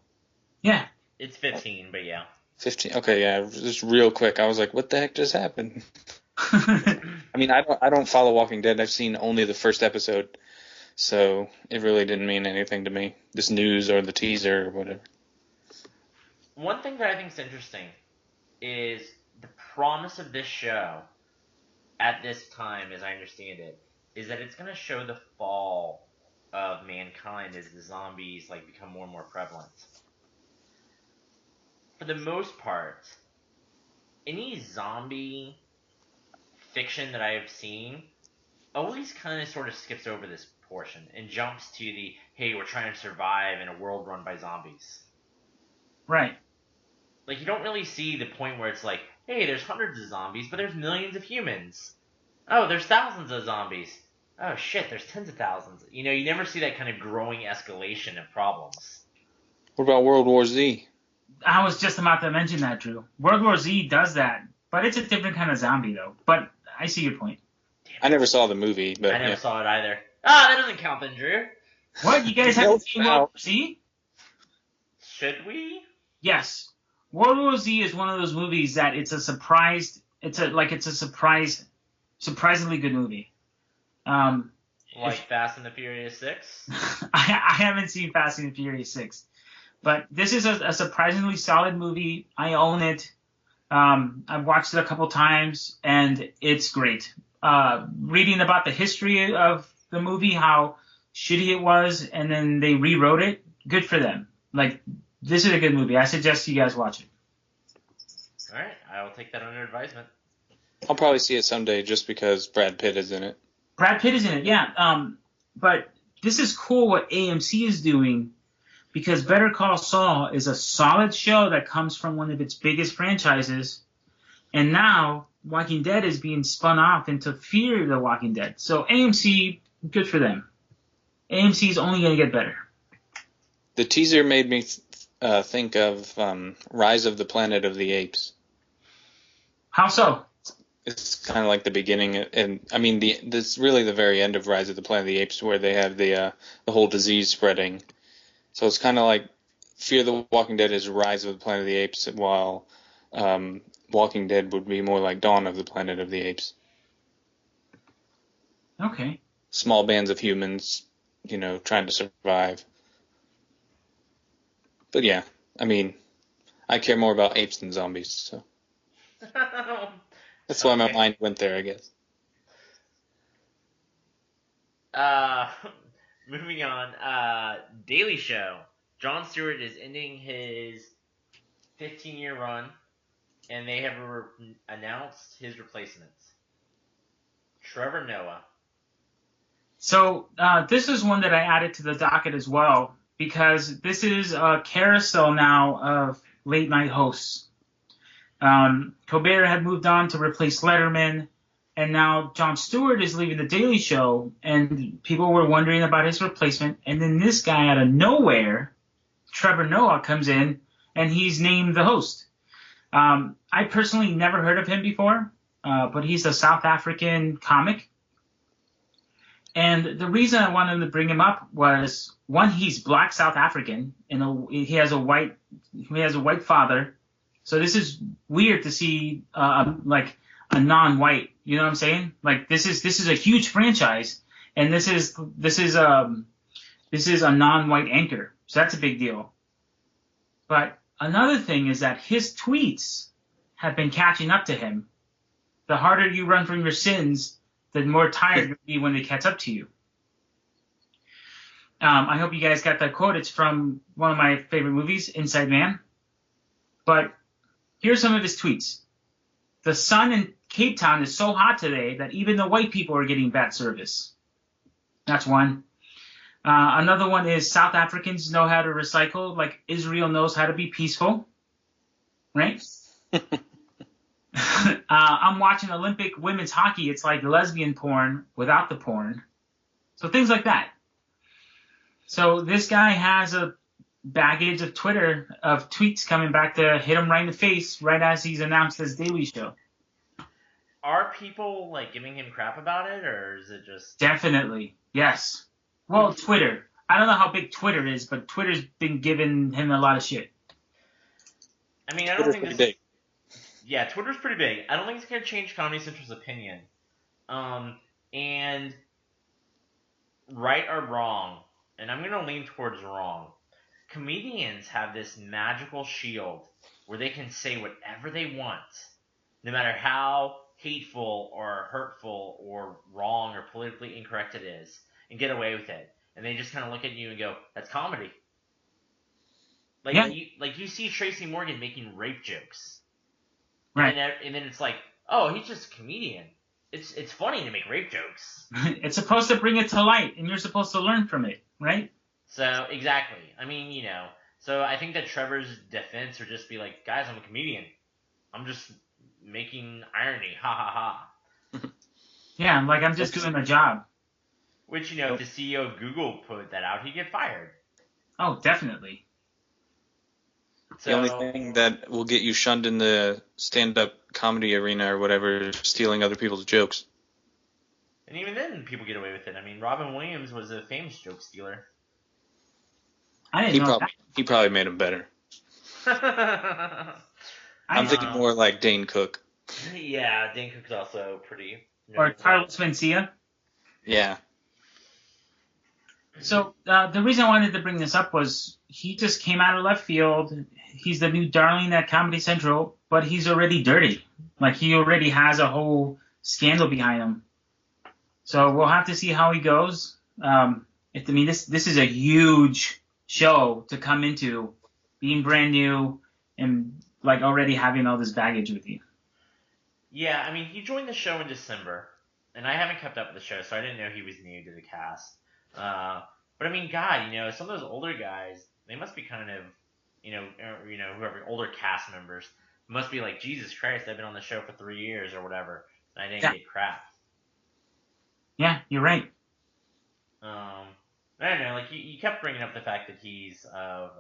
Yeah. It's 15, but yeah. 15. Okay, yeah, just real quick. I was like, what the heck just happened? I don't follow Walking Dead. I've seen only the first episode. so it really didn't mean anything to me. This news or the teaser or whatever. One thing that I think is interesting is the promise of this show at this time, as I understand it, is that it's going to show the fall of mankind as the zombies like become more and more prevalent. For the most part, any zombie fiction that I have seen always kind of sort of skips over this portion and jumps to the, hey, we're trying to survive in a world run by zombies. Right. Like, you don't really see the point where it's like, hey, there's hundreds of zombies, but there's millions of humans. Oh, there's thousands of zombies. Oh, shit, there's tens of thousands. You know, you never see that kind of growing escalation of problems. What about World War Z? I was just about to mention that, Drew. World War Z does that, but it's a different kind of zombie, though. But I see your point. I never saw the movie, but I never yeah. saw it either. Ah, that doesn't count then, Drew. What? You guys haven't seen World War Z? Should we? Yes. World War Z is one of those movies that it's a surprisingly good movie. Like Fast and the Furious 6? I haven't seen Fast and the Furious 6, but this is a surprisingly solid movie. I own it. I've watched it a couple times, and it's great. Reading about the history of the movie, how shitty it was, and then they rewrote it, good for them. Like, this is a good movie. I suggest you guys watch it. All right, I will take that under advisement. I'll probably see it someday just because Brad Pitt is in it. Brad Pitt is in it, yeah. But this is cool what AMC is doing, because Better Call Saul is a solid show that comes from one of its biggest franchises, and now Walking Dead is being spun off into Fear the Walking Dead. So AMC, good for them. AMC is only going to get better. The teaser made me think of Rise of the Planet of the Apes. How so? It's kind of like the beginning, and I mean, this really the very end of Rise of the Planet of the Apes, where they have the whole disease spreading. So it's kind of like Fear the Walking Dead is Rise of the Planet of the Apes, while Walking Dead would be more like Dawn of the Planet of the Apes. Okay. Small bands of humans, trying to survive. But yeah, I mean, I care more about apes than zombies, so that's why my mind went there, I guess. Moving on. Daily Show. Jon Stewart is ending his 15-year run, and they have announced his replacement, Trevor Noah. So this is one that I added to the docket as well, because this is a carousel now of late night hosts. Colbert had moved on to replace Letterman, and now Jon Stewart is leaving the Daily Show, and people were wondering about his replacement. And then this guy out of nowhere, Trevor Noah, comes in, and he's named the host. I personally never heard of him before, but he's a South African comic. And the reason I wanted to bring him up was, one, he's black South African, and he has a white father. So this is weird to see like a non-white. You know what I'm saying? Like this is a huge franchise, and this is a non-white anchor. So that's a big deal. But another thing is that his tweets have been catching up to him. The harder you run from your sins, the more tired you'll be when they catch up to you. I hope you guys got that quote. It's from one of my favorite movies, Inside Man. But here's some of his tweets. The sun in Cape Town is so hot today that even the white people are getting bad service. That's one. Another one is South Africans know how to recycle like Israel knows how to be peaceful. Right? I'm watching Olympic women's hockey. It's like lesbian porn without the porn. So things like that. So this guy has a baggage of tweets coming back to hit him right in the face right as he's announced his Daily Show. Are people like giving him crap about it, or is it just... Definitely. Yes. Well, Twitter. I don't know how big Twitter is, but Twitter's been giving him a lot of shit. I mean, I don't think Twitter's pretty big. Yeah, Twitter's pretty big. I don't think it's going to change Comedy Central's opinion. And right or wrong, and I'm gonna lean towards wrong, comedians have this magical shield where they can say whatever they want, no matter how hateful or hurtful or wrong or politically incorrect it is, and get away with it. And they just kind of look at you and go, "That's comedy." Like Yeah. you see Tracy Morgan making rape jokes, Right. and then it's like, oh, he's just a comedian. It's funny to make rape jokes. It's supposed to bring it to light, and you're supposed to learn from it, right? So exactly. I mean, So I think that Trevor's defense would just be like, guys, I'm a comedian. I'm just making irony. Ha ha ha. Yeah, like I'm just doing my job. Which, if the CEO of Google put that out, he'd get fired. Oh, definitely. The only thing that will get you shunned in the stand-up comedy arena or whatever is stealing other people's jokes. And even then, people get away with it. I mean, Robin Williams was a famous joke stealer. I didn't know that. He probably made them better. I'm thinking more like Dane Cook. Yeah, Dane Cook's also pretty. Or Carlos Mencia. Yeah. So the reason I wanted to bring this up was he just came out of left field. He's the new darling at Comedy Central, but he's already dirty. Like he already has a whole scandal behind him. So we'll have to see how he goes. This is a huge show to come into, being brand new and like already having all this baggage with you. Yeah, I mean, he joined the show in December, and I haven't kept up with the show, so I didn't know he was new to the cast. But I mean, God, some of those older guys, they must be kind of, whoever older cast members must be like, Jesus Christ, I've been on the show for 3 years or whatever, and I didn't get crap. Yeah, you're right. I don't know, like you kept bringing up the fact that he's of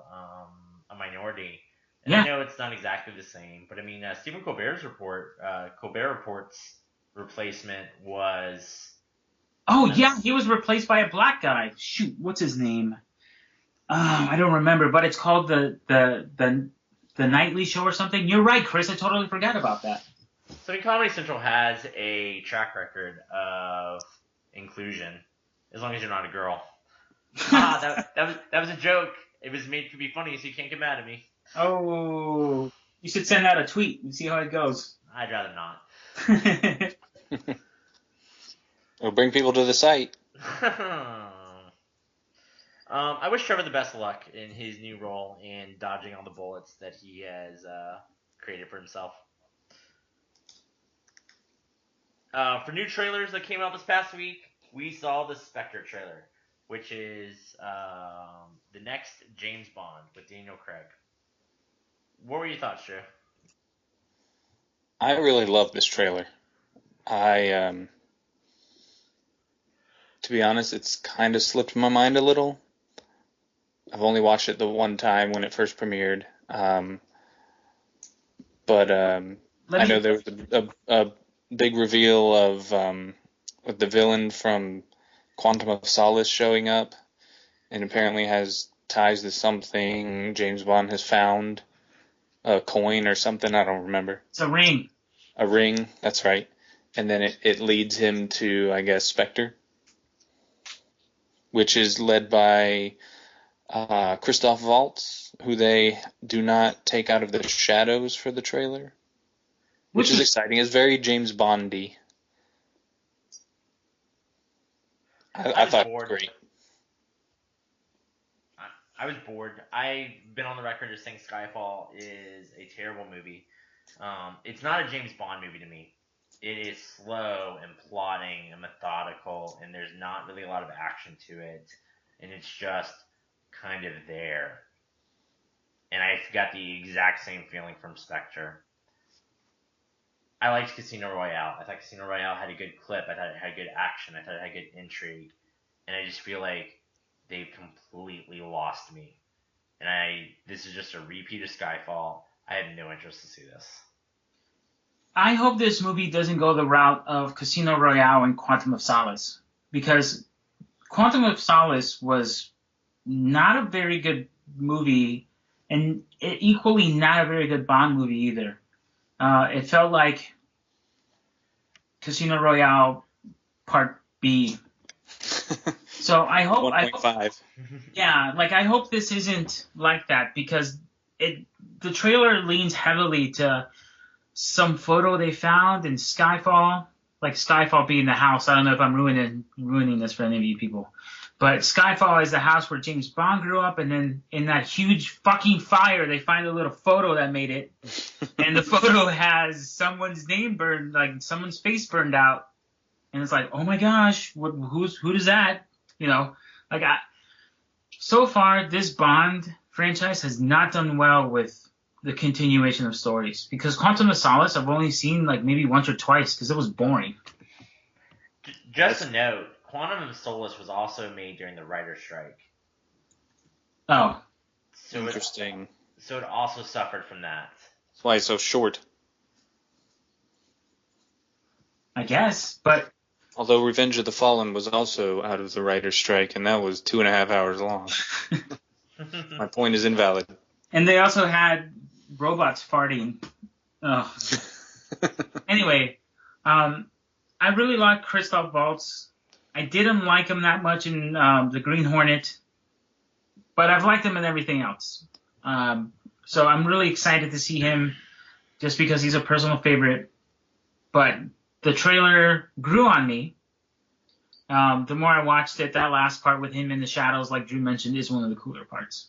a minority. And I know it's not exactly the same, but I mean, Stephen Colbert's Report's replacement was. Oh yeah, he was replaced by a black guy. Shoot, what's his name? I don't remember, but it's called the Nightly Show or something. You're right, Chris. I totally forgot about that. So I mean, Comedy Central has a track record of inclusion, as long as you're not a girl. That was a joke. It was made to be funny, so you can't get mad at me. Oh, you should send out a tweet and see how it goes. I'd rather not. Or bring people to the site. I wish Trevor the best of luck in his new role in dodging all the bullets that he has created for himself. For new trailers that came out this past week, we saw the Spectre trailer, which is the next James Bond with Daniel Craig. What were your thoughts, Joe? I really love this trailer. To be honest, it's kind of slipped my mind a little. I've only watched it the one time when it first premiered. But I know there was a big reveal of with the villain from Quantum of Solace showing up, and apparently has ties to something James Bond has found, a coin or something, I don't remember. It's a ring. A ring, that's right. And then it leads him to, I guess, Spectre, which is led by Christoph Waltz, who they do not take out of the shadows for the trailer, which is exciting. It's very James Bondy. I thought it was great. I was bored. I've been on the record as saying Skyfall is a terrible movie. It's not a James Bond movie to me. It is slow and plotting and methodical, and there's not really a lot of action to it, and it's just kind of there. And I got the exact same feeling from Spectre. I liked Casino Royale. I thought Casino Royale had a good clip. I thought it had good action. I thought it had good intrigue. And I just feel like they've completely lost me. And this is just a repeat of Skyfall. I have no interest to see this. I hope this movie doesn't go the route of Casino Royale and Quantum of Solace, because Quantum of Solace was not a very good movie, and equally not a very good Bond movie either. It felt like Casino Royale Part B. So I hope 1.5. yeah, like I hope this isn't like that because the trailer leans heavily to some photo they found in Skyfall, like Skyfall being the house. I don't know if I'm ruining this for any of you people, but Skyfall is the house where James Bond grew up, and then in that huge fucking fire, they find a little photo that made it, and the photo has someone's name burned, like someone's face burned out, and it's like, oh my gosh, who does that? You know, like so far this Bond franchise has not done well with the continuation of stories because Quantum of Solace I've only seen like maybe once or twice because it was boring. Just a note, Quantum of Solace was also made during the writer's strike. Oh, So Interesting. So it also suffered from that. That's why it's so short. I guess, but Although Revenge of the Fallen was also out of the writer's strike, and that was 2.5 hours long. My point is invalid. and they also had robots farting. Oh. Anyway, I really like Christoph Waltz. I didn't like him that much in The Green Hornet, but I've liked him in everything else. So I'm really excited to see him just because he's a personal favorite. But the trailer grew on me. The more I watched it, that last part with him in the shadows, like Drew mentioned, is one of the cooler parts.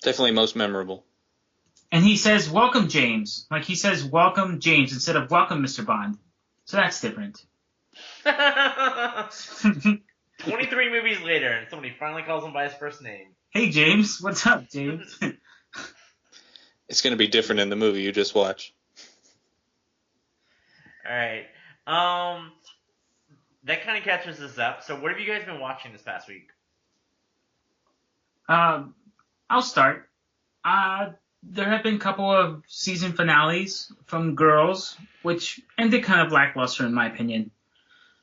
Definitely most memorable. And he says, welcome, James. Like, he says, welcome, James, instead of welcome, Mr. Bond. So that's different. 23 movies later, and somebody finally calls him by his first name. Hey, James. What's up, James? It's going to be different in the movie you just watched. Alright. That kind of catches us up. So what have you guys been watching this past week? I'll start. There have been a couple of season finales from Girls, which ended kind of lackluster in my opinion.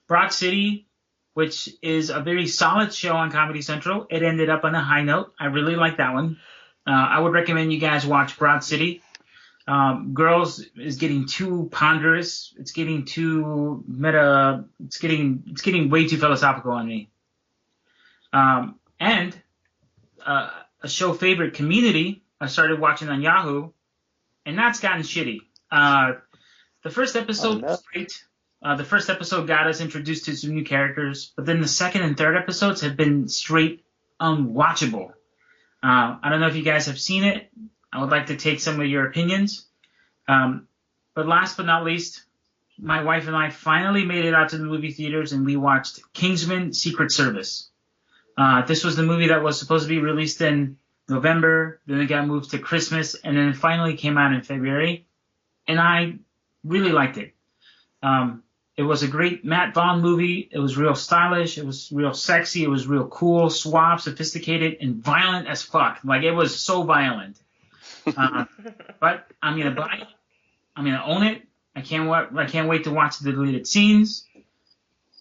Broad City, which is a very solid show on Comedy Central, it ended up on a high note. I really like that one. I would recommend you guys watch Broad City. Girls is getting too ponderous. It's getting too meta. It's getting way too philosophical on me. And a show favorite, Community, I started watching on Yahoo, and that's gotten shitty. The first episode was great. The first episode got us introduced to some new characters, but then the second and third episodes have been straight unwatchable. I don't know if you guys have seen it. I would like to take some of your opinions. But last but not least, my wife and I finally made it out to the movie theaters, and we watched Kingsman: Secret Service. This was the movie that was supposed to be released in November, then it got moved to Christmas, and then it finally came out in February, and I really liked it. It was a great Matt Vaughn movie. It was real stylish. It was real sexy. It was real cool, suave, sophisticated, and violent as fuck. Like, it was so violent. But I'm gonna buy it. I'm gonna own it. I can't wait to watch the deleted scenes.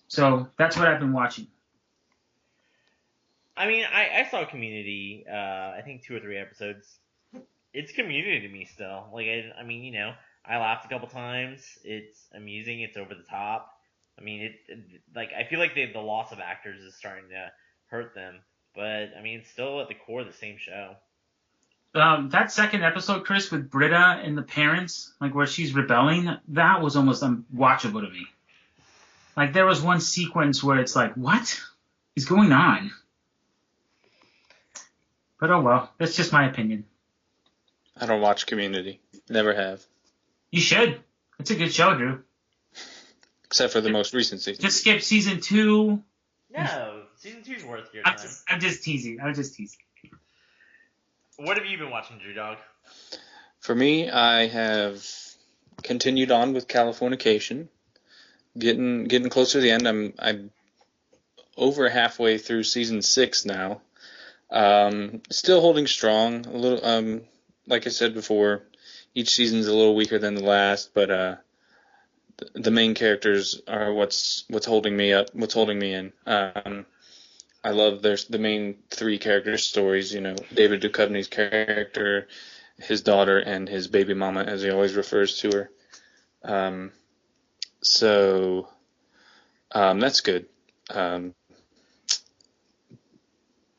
So that's what I've been watching. I mean, I saw Community, I think 2 or 3 episodes. It's Community to me still. Like, I mean, you know, I laughed a couple times. It's amusing. It's over the top. I mean, like, I feel like the loss of actors is starting to hurt them. But, I mean, it's still at the core the same show. That second episode, Chris, with Britta and the parents, like where she's rebelling, that was almost unwatchable to me. Like, there was one sequence where it's like, what is going on? But oh well, that's just my opinion. I don't watch Community. Never have. You should. It's a good show, Drew. Except for the most recent season. Just skip season 2. No, season 2's worth your time. I'm just teasing. What have you been watching, Drew Dog? For me, I have continued on with Californication. Getting closer to the end. I'm over halfway through season 6 now. Still holding strong. A little, like I said before, each season's a little weaker than the last, but the main characters are what's holding me up, what's holding me in. I love the main 3 character stories. You know, David Duchovny's character, his daughter, and his baby mama, as he always refers to her. So that's good. um,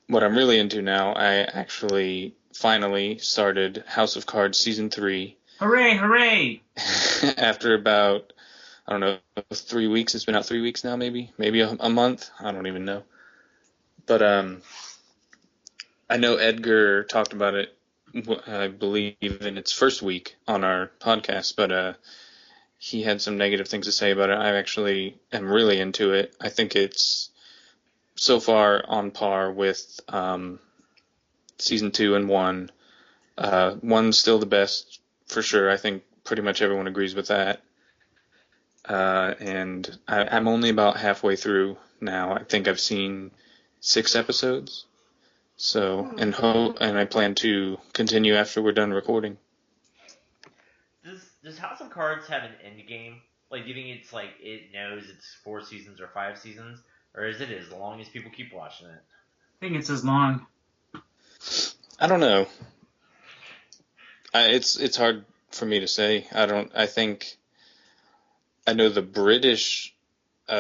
what I'm really into now, I actually finally started House of Cards season 3 Hooray, hooray! after about, I don't know, 3 weeks. It's been out 3 weeks now, maybe a month. I don't even know. But I know Edgar talked about it, I believe, in its first week on our podcast, but he had some negative things to say about it. I actually am really into it. I think it's so far on par with season 2 and 1. One's still the best for sure. I think pretty much everyone agrees with that. And I'm only about halfway through now. I think I've seen 6 episodes. So, and I plan to continue after we're done recording. Does House of Cards have an end game? Like, do you think it's like it knows it's 4 seasons or 5 seasons, or is it as long as people keep watching it? I think it's as long. I don't know. It's hard for me to say. I think I know the British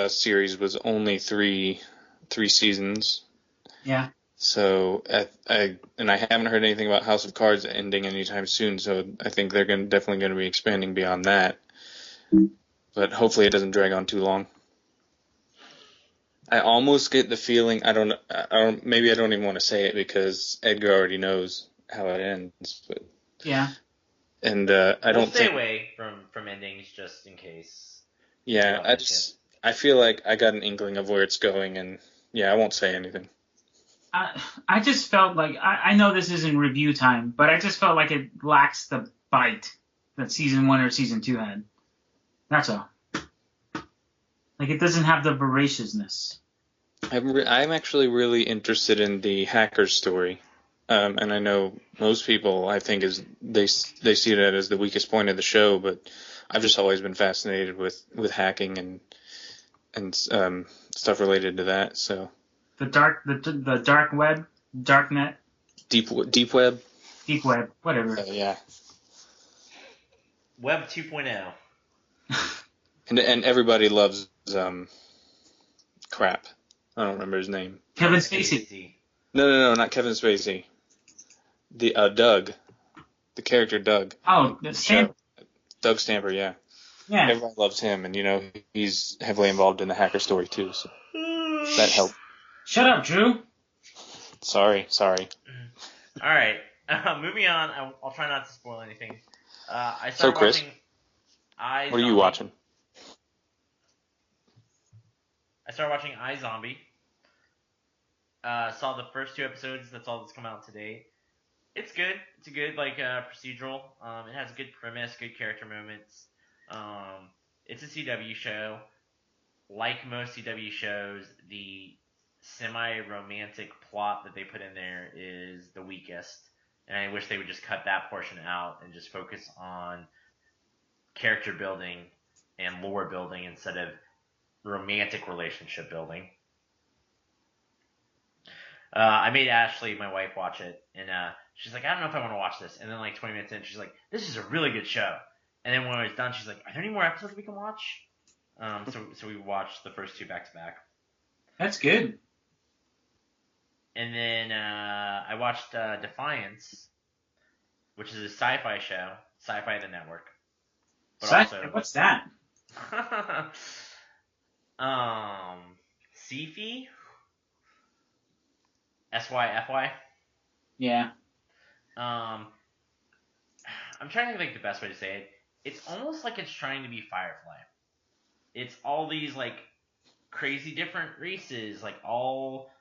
series was only three seasons. Yeah. So I haven't heard anything about House of Cards ending anytime soon. So I think they're definitely going to be expanding beyond that. But hopefully it doesn't drag on too long. I almost get the feeling I don't maybe I don't even want to say it because Edgar already knows how it ends. But Yeah. and We'll stay away from endings just in case. Yeah, I feel like I got an inkling of where it's going, and yeah, I won't say anything. I just felt like, I know this isn't review time, but I just felt like it lacks the bite that season 1 or season 2 had. That's all. Like, it doesn't have the voraciousness. I'm actually really interested in the hacker story, and I know most people, I think, they see that as the weakest point of the show, but I've just always been fascinated with hacking and stuff related to that. So The dark web, darknet, deep web, whatever. yeah. Web 2.0. And everybody loves crap. I don't remember his name. Kevin Spacey. No, not Kevin Spacey. The Doug, the character Doug. Oh, the Stamper. Doug Stamper, yeah. Yeah. Everyone loves him, and he's heavily involved in the hacker story too. So that helped. Shut up, Drew. Sorry. All right, moving on. I'll try not to spoil anything. I started Chris, watching what are you watching? I started watching iZombie. Saw the first 2 episodes. That's all that's come out today. It's good. It's a good procedural. It has a good premise, good character moments. It's a CW show. Like most CW shows, the semi-romantic plot that they put in there is the weakest, and I wish they would just cut that portion out and just focus on character building and lore building instead of romantic relationship building. I made Ashley, my wife, watch it, and she's like, I don't know if I want to watch this. And then 20 minutes in, she's like, this is a really good show. And then when it was done, she's like, are there any more episodes we can watch? So we watched the first 2 back to back. That's good. And then I watched Defiance, which is a sci-fi show, Sci-Fi the Network. But Sci-fi? What's that? Sci-fi? SYFY? Yeah. I'm trying to think the best way to say it. It's almost like it's trying to be Firefly. It's all these crazy different races, all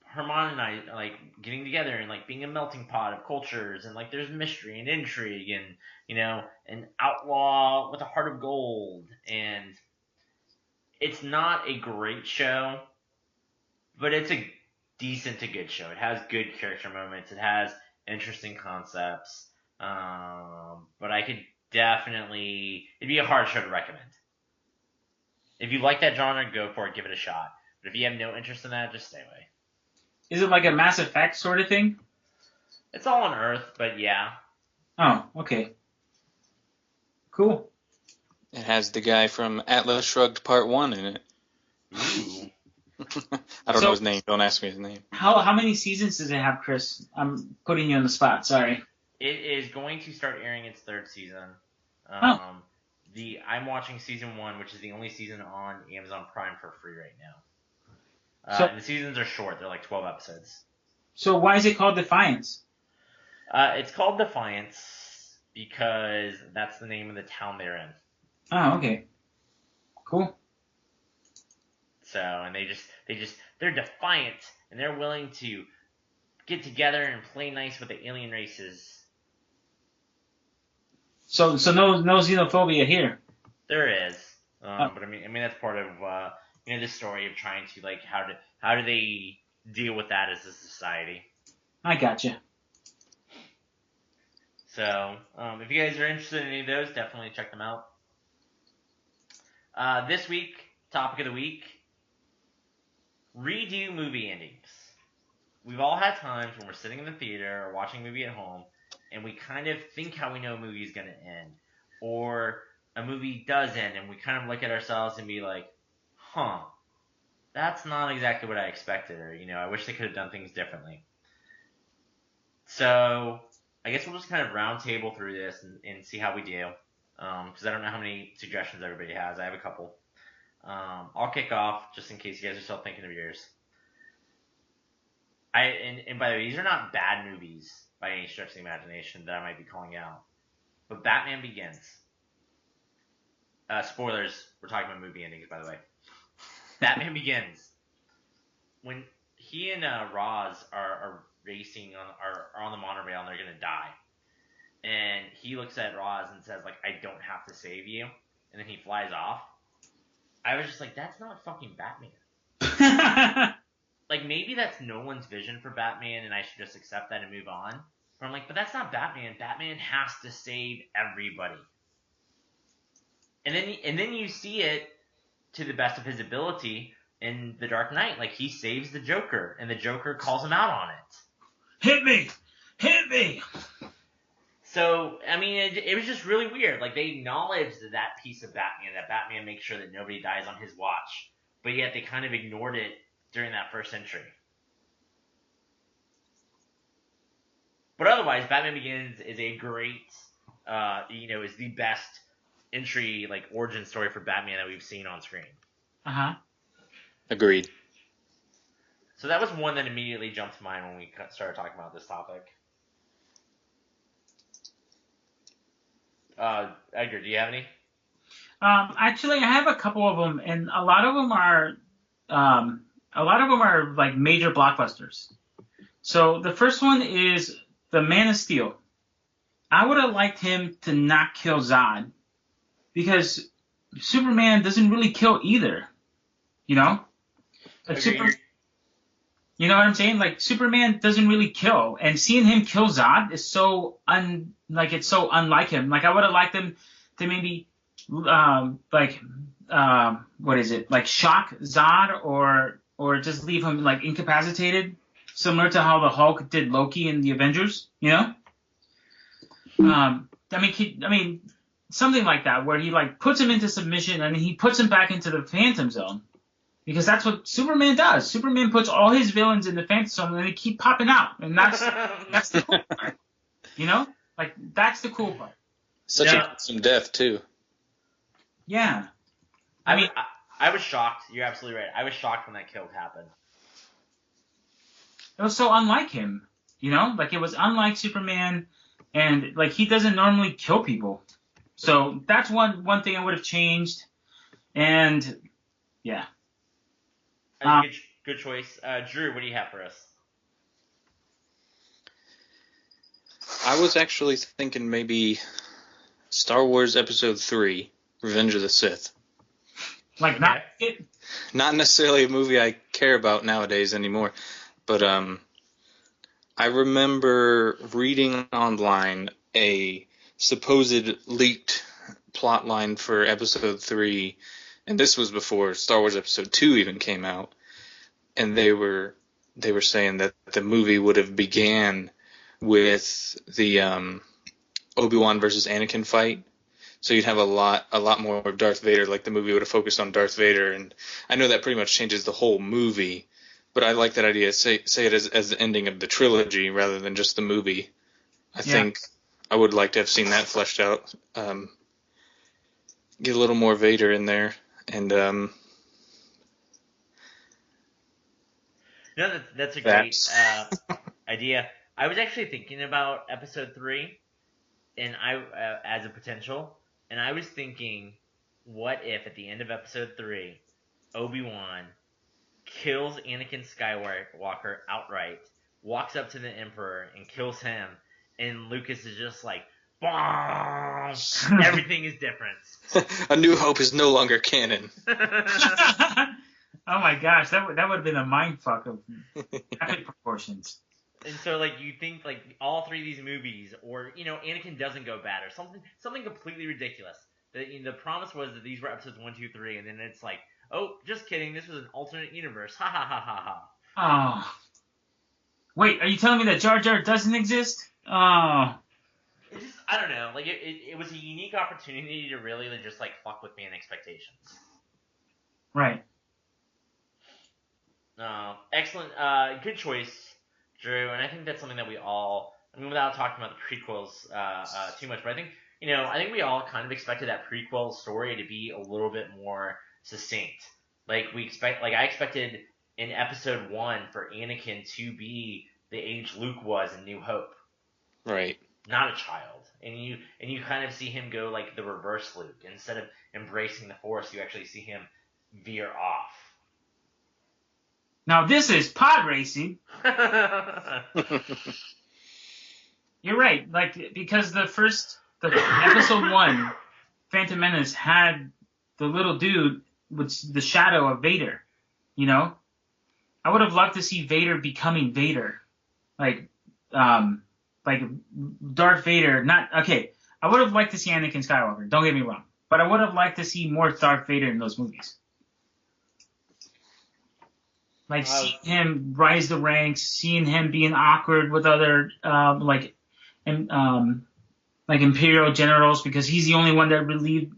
harmonized, getting together and being a melting pot of cultures, and there's mystery and intrigue and an outlaw with a heart of gold. And it's not a great show, but it's a decent to good show. It has good character moments. It has interesting concepts. But I could definitely, it'd be a hard show to recommend. If you like that genre, go for it, give it a shot. But if you have no interest in that, just stay away. Is it like a Mass Effect sort of thing? It's all on Earth, but yeah. Oh, okay. Cool. It has the guy from Atlas Shrugged Part 1 in it. Ooh. I don't So- know his name. Don't ask me his name. How many seasons does it have, Chris? I'm putting you on the spot. Sorry. It is going to start airing its third season. Oh. I'm watching season 1, which is the only season on Amazon Prime for free right now. And the seasons are short; they're like 12 episodes. So why is it called Defiance? It's called Defiance because that's the name of the town they're in. Oh, okay. Cool. So, and they're defiant, and they're willing to get together and play nice with the alien races. So no xenophobia here. There is, but I mean that's part of the story of trying to like how do they deal with that as a society. I gotcha. So, if you guys are interested in any of those, definitely check them out. This week, topic of the week, redo movie endings. We've all had times when we're sitting in the theater or watching a movie at home, and we kind of think how we know a movie is going to end. Or a movie does end, and we kind of look at ourselves and be like, that's not exactly what I expected, or, I wish they could have done things differently. So, I guess we'll just kind of round table through this and see how we do. Because I don't know how many suggestions everybody has. I have a couple. I'll kick off just in case you guys are still thinking of yours. And by the way, these are not bad movies by any stretch of the imagination that I might be calling out. But Batman Begins. Spoilers. We're talking about movie endings, by the way. Batman Begins. When he and Roz are racing are on the monorail and they're gonna die. And he looks at Roz and says, like, I don't have to save you. And then he flies off. I was just like, that's not fucking Batman. Like, maybe that's Nolan's vision for Batman and I should just accept that and move on. But I'm like, but that's not Batman. Batman has to save everybody. And then you see it to the best of his ability in The Dark Knight. Like, he saves the Joker and the Joker calls him out on it. Hit me! Hit me! So, I mean, it was just really weird. Like, they acknowledged that piece of Batman, that Batman makes sure that nobody dies on his watch. But yet they kind of ignored it during that first entry. But otherwise, Batman Begins is a great, is the best entry, like, origin story for Batman that we've seen on screen. Uh-huh. Agreed. So that was one that immediately jumped to mind when we started talking about this topic. Edgar, do you have any? Actually, I have a couple of them, and a lot of them are like major blockbusters. So the first one is the Man of Steel. I would have liked him to not kill Zod, because Superman doesn't really kill either. Like you know what I'm saying? Like, Superman doesn't really kill, and seeing him kill Zod is so it's so unlike him. Like, I would have liked him to maybe what is it? Like, shock Zod or just leave him like incapacitated, similar to how the Hulk did Loki in the Avengers. I mean something like that, where he like puts him into submission and he puts him back into the Phantom Zone. Because that's what Superman does. Superman puts all his villains in the Phantom Zone and they keep popping out. And that's the cool part. Like, that's the cool part. Such a gruesome death, too. Yeah. I was shocked. You're absolutely right. I was shocked when that kill happened. It was so unlike him. Like, it was unlike Superman, and like, he doesn't normally kill people. So that's one thing I would have changed. And yeah. Good choice. Drew, what do you have for us? I was actually thinking maybe Star Wars Episode 3, Revenge of the Sith. Like, not it. Not necessarily a movie I care about nowadays anymore, but I remember reading online a supposed leaked plot line for Episode 3, and this was before Star Wars Episode 2 even came out, and they were saying that the movie would have began with the Obi-Wan versus Anakin fight. So you'd have a lot more of Darth Vader. Like the movie would have focused on Darth Vader, and I know that pretty much changes the whole movie. But I like that idea. Say it as the ending of the trilogy rather than just the movie. I think I would like to have seen that fleshed out. Get a little more Vader in there, and No, that's a great idea. I was actually thinking about Episode 3, and as a potential, and I was thinking, what if at the end of Episode 3, Obi-Wan kills Anakin Skywalker outright, walks up to the Emperor and kills him, and Lucas is just like, "Bomb! Everything is different." A New Hope is no longer canon. Oh my gosh, that would have been a mind fuck of epic proportions. And so, like, you think, like, all three of these movies, or, you know, Anakin doesn't go bad, or something completely ridiculous. The promise was that these were episodes 1, 2, 3, and then it's like, oh, just kidding, this was an alternate universe. Ha ha ha ha ha. Oh. Wait, are you telling me that Jar Jar doesn't exist? Oh. It just, I don't know, like, it was a unique opportunity to really just, like, fuck with fan expectations. Right. Excellent, good choice, Drew, and I think that's something that we all, I mean, without talking about the prequels too much, but I think we all kind of expected that prequel story to be a little bit more succinct. Like, I expected in episode 1 for Anakin to be the age Luke was in New Hope. Right. Not a child. And you kind of see him go like the reverse Luke. Instead of embracing the Force, you actually see him veer off. Now this is pod racing. You're right. Like, because the episode 1, Phantom Menace, had the little dude with the shadow of Vader. You know, I would have loved to see Vader becoming Vader, like Darth Vader. I would have liked to see Anakin Skywalker. Don't get me wrong, but I would have liked to see more Darth Vader in those movies. Like, seeing him rise the ranks, seeing him being awkward with other Imperial generals, because he's the only one that really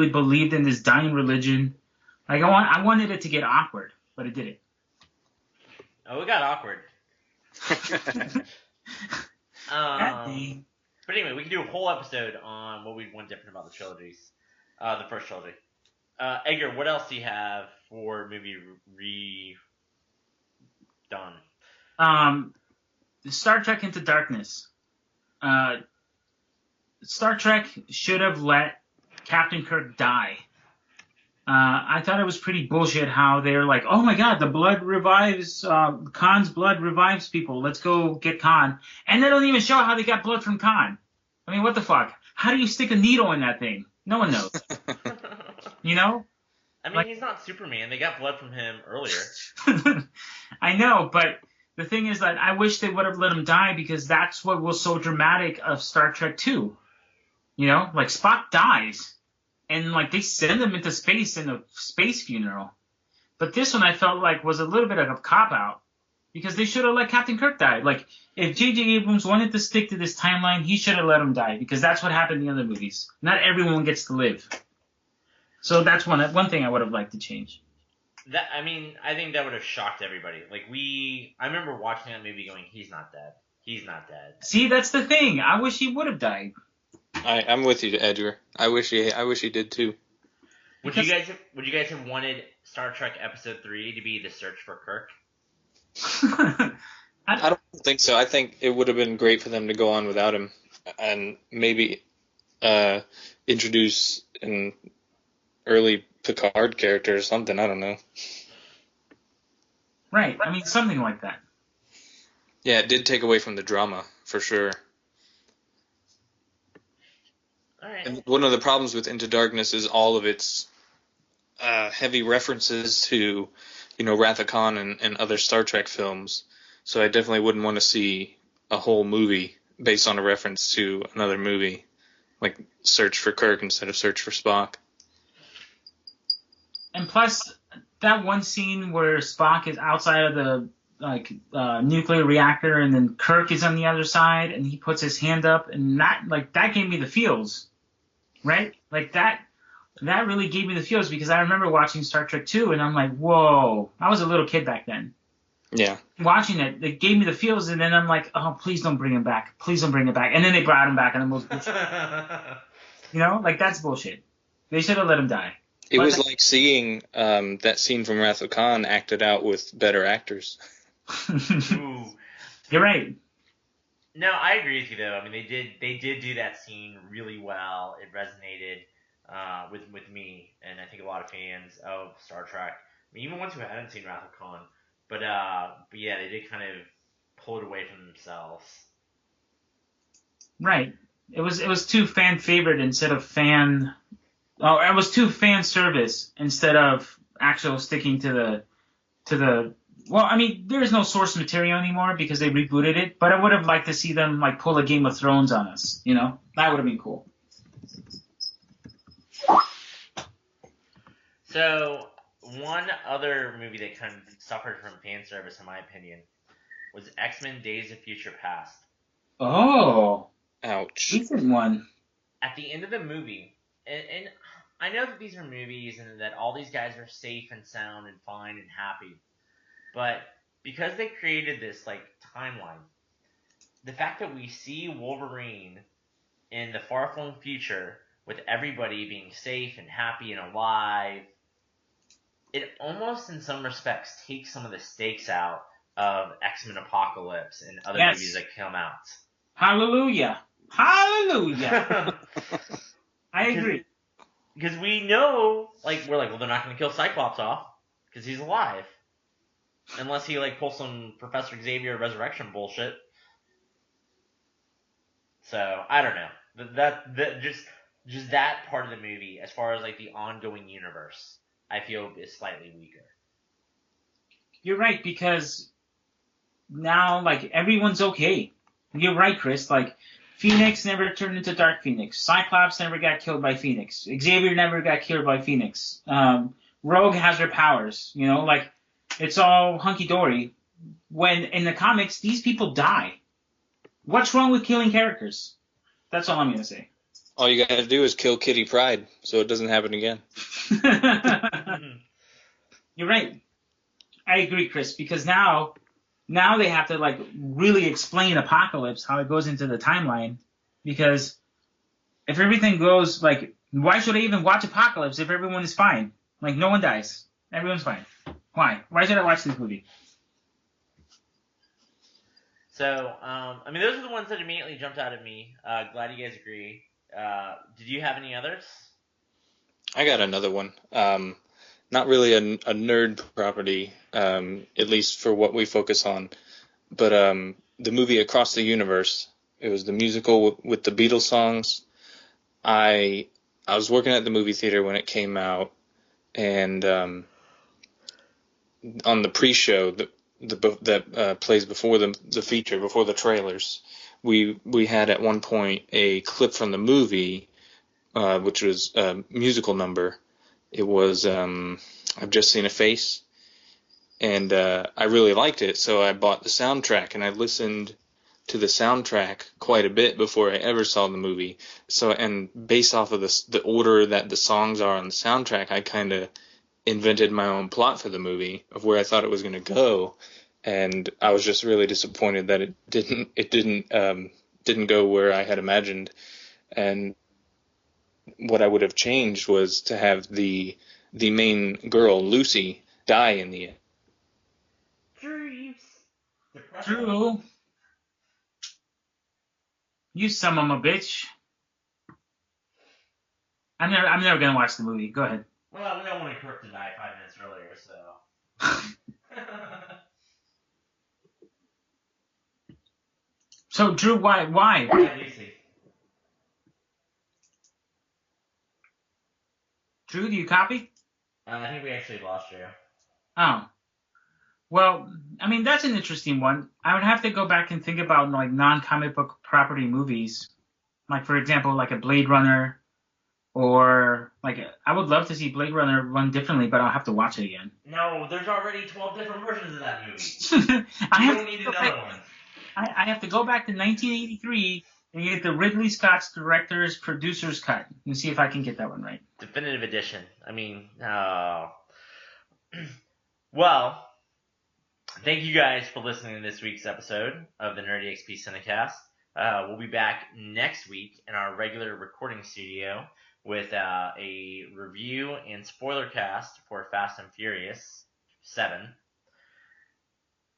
believed in this dying religion. Like, I wanted it to get awkward, but it didn't. Oh, it got awkward. But anyway, we can do a whole episode on what we want different about the trilogies, the first trilogy. Edgar, what else do you have for movie redone? Star Trek Into Darkness. Star Trek should have let Captain Kirk die. I thought it was pretty bullshit how they're like, oh my god, the blood revives, Khan's blood revives people. Let's go get Khan. And they don't even show how they got blood from Khan. I mean, what the fuck? How do you stick a needle in that thing? No one knows. You know? I mean, he's not Superman. They got blood from him earlier. I know, but the thing is that I wish they would have let him die, because that's what was so dramatic of Star Trek 2. You know? Like, Spock dies. And, like, they send him into space in a space funeral. But this one I felt like was a little bit of a cop-out, because they should have let Captain Kirk die. Like, if J.J. Abrams wanted to stick to this timeline, he should have let him die, because that's what happened in the other movies. Not everyone gets to live. So that's one thing I would have liked to change. I think that would have shocked everybody. Like, I remember watching that movie going, he's not dead. He's not dead. See, that's the thing. I wish he would have died. I'm with you, Edgar. I wish he did too. Would you guys have wanted Star Trek Episode 3 to be The Search for Kirk? I don't think so. I think it would have been great for them to go on without him, and maybe introduce an early Picard character or something. I don't know. Right. I mean, something like that. Yeah, it did take away from the drama, for sure. All right. And one of the problems with Into Darkness is all of its heavy references to, Wrath of Khan and other Star Trek films. So I definitely wouldn't want to see a whole movie based on a reference to another movie, like Search for Kirk instead of Search for Spock. And plus, that one scene where Spock is outside of the nuclear reactor, and then Kirk is on the other side, and he puts his hand up, and that gave me the feels. right? Like that really gave me the feels because I remember watching Star Trek 2 and I'm like, whoa, I was a little kid back then. Yeah. Watching it gave me the feels, and then I'm like, oh, please don't bring him back. Please don't bring him back. And then they brought him back, and the most bullshit. Like, that's bullshit. They should have let him die. It was like seeing that scene from Wrath of Khan acted out with better actors. Ooh. You're right. No, I agree with you though. I mean, they did do that scene really well. It resonated with me, and I think a lot of fans of Star Trek. I mean, even ones who hadn't seen Wrath of Khan. But yeah, they did kind of pull it away from themselves. Right. It was too fan favorite instead of fan. Oh, it was too fan service instead of actual sticking to the. Well, I mean, there is no source material anymore because they rebooted it. But I would have liked to see them like pull a Game of Thrones on us. That would have been cool. So one other movie that kind of suffered from fan service, in my opinion, was X-Men: Days of Future Past. Oh. Ouch. Decent one. At the end of the movie, and I know that these are movies and that all these guys are safe and sound and fine and happy, but because they created this like timeline, the fact that we see Wolverine in the far-flung future with everybody being safe and happy and alive, it almost in some respects takes some of the stakes out of X-Men Apocalypse and other movies that come out. Hallelujah. Hallelujah. I agree. Because we know, we're like, well, they're not going to kill Cyclops off because he's alive. Unless he, pulls some Professor Xavier resurrection bullshit. So, I don't know. That just that part of the movie, as far as, the ongoing universe, I feel is slightly weaker. You're right, because now, everyone's okay. You're right, Chris. Phoenix never turned into Dark Phoenix. Cyclops never got killed by Phoenix. Xavier never got killed by Phoenix. Rogue has her powers. It's all hunky-dory. When in the comics, these people die. What's wrong with killing characters? That's all I'm going to say. All you gotta do is kill Kitty Pryde so it doesn't happen again. You're right. I agree, Chris, because now they have to really explain Apocalypse, how it goes into the timeline, because if everything goes why should I even watch Apocalypse if everyone is fine? No one dies. Everyone's fine. Why? Why should I watch this movie? So, those are the ones that immediately jumped out at me. Glad you guys agree. Did you have any others? I got another one. Not really a nerd property, at least for what we focus on, but the movie Across the Universe. It was the musical with the Beatles songs. I was working at the movie theater when it came out, and on the pre-show that plays before the feature, before the trailers, we had at one point a clip from the movie, which was a musical number. It was I've Just Seen a Face, and I really liked it, so I bought the soundtrack, and I listened to the soundtrack quite a bit before I ever saw the movie. So, and based off of the order that the songs are on the soundtrack, I kind of invented my own plot for the movie of where I thought it was going to go, and I was just really disappointed that it didn't go where I had imagined. And what I would have changed was to have the main girl, Lucy, die in the end. Drew. You son of a bitch. I'm never gonna watch the movie. Go ahead. Well, we don't want Kirk to die 5 minutes earlier, so. So, Drew, why? Why Lucy? Drew, do you copy? I think we actually lost you. Oh. Well, that's an interesting one. I would have to go back and think about non-comic book property movies, for example, a Blade Runner, or I would love to see Blade Runner run differently, but I'll have to watch it again. No, there's already 12 different versions of that movie. You don't need another one. I have to go back to 1983 And you get the Ridley Scott's director's producer's cut. Let me see if I can get that one right. Definitive edition. I mean, well, thank you guys for listening to this week's episode of the Nerdy XP Cinecast. We'll be back next week in our regular recording studio with a review and spoiler cast for Fast and Furious 7.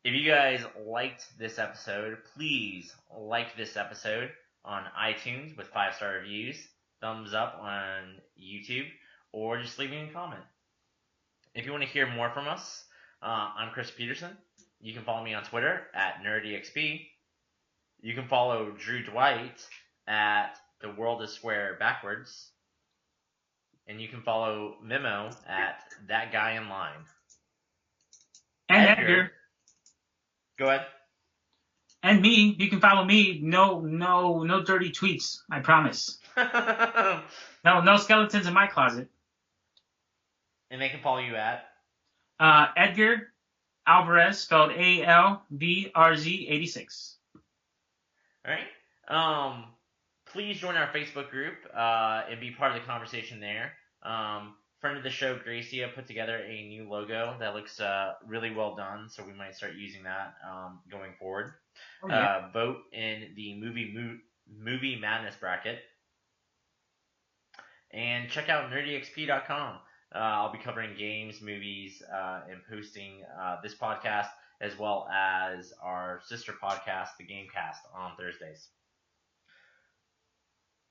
If you guys liked this episode, please like this episode on iTunes with 5-star reviews, thumbs up on YouTube, or just leave me a comment. If you want to hear more from us, I'm Chris Peterson. You can follow me on Twitter at NerdyXP. You can follow Drew Dwight at The World is Square Backwards. And you can follow Memo at That Guy in Line. And Edgar. Go ahead. And me. You can follow me. No dirty tweets. I promise. No skeletons in my closet. And they can follow you at? Edgar Alvarez, spelled ALVRZ 86. All right. Please join our Facebook group and be part of the conversation there. Friend of the show, Gracia, put together a new logo that looks really well done, so we might start using that going forward. Oh, yeah. Vote in the movie madness bracket. And check out nerdyxp.com. I'll be covering games, movies, and posting this podcast as well as our sister podcast, the Gamecast, on Thursdays.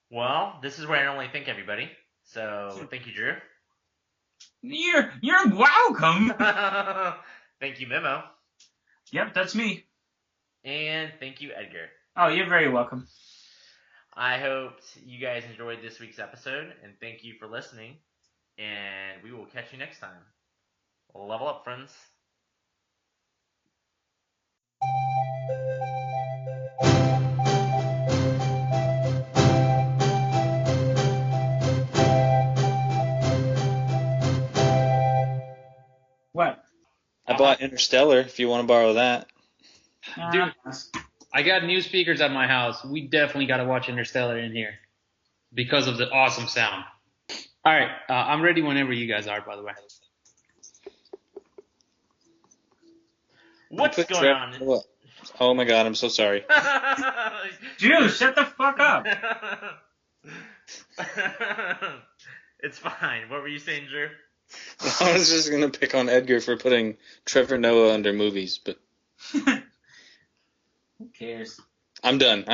Well, this is where I normally thank everybody. So thank you, Drew. You're welcome. Thank you, Memo. Yep, that's me. And thank you, Edgar. Oh, you're very welcome. I hope you guys enjoyed this week's episode, and thank you for listening. And we will catch you next time. Level up, friends. What? I bought Interstellar if you want to borrow that. Dude, I got new speakers at my house. We definitely got to watch Interstellar in here because of the awesome sound. All right, I'm ready whenever you guys are, by the way. What's going on? Oh my god, I'm so sorry. Drew, shut the fuck up. It's fine. What were you saying, Drew? I was just going to pick on Edgar for putting Trevor Noah under movies, but... Who cares? I'm done.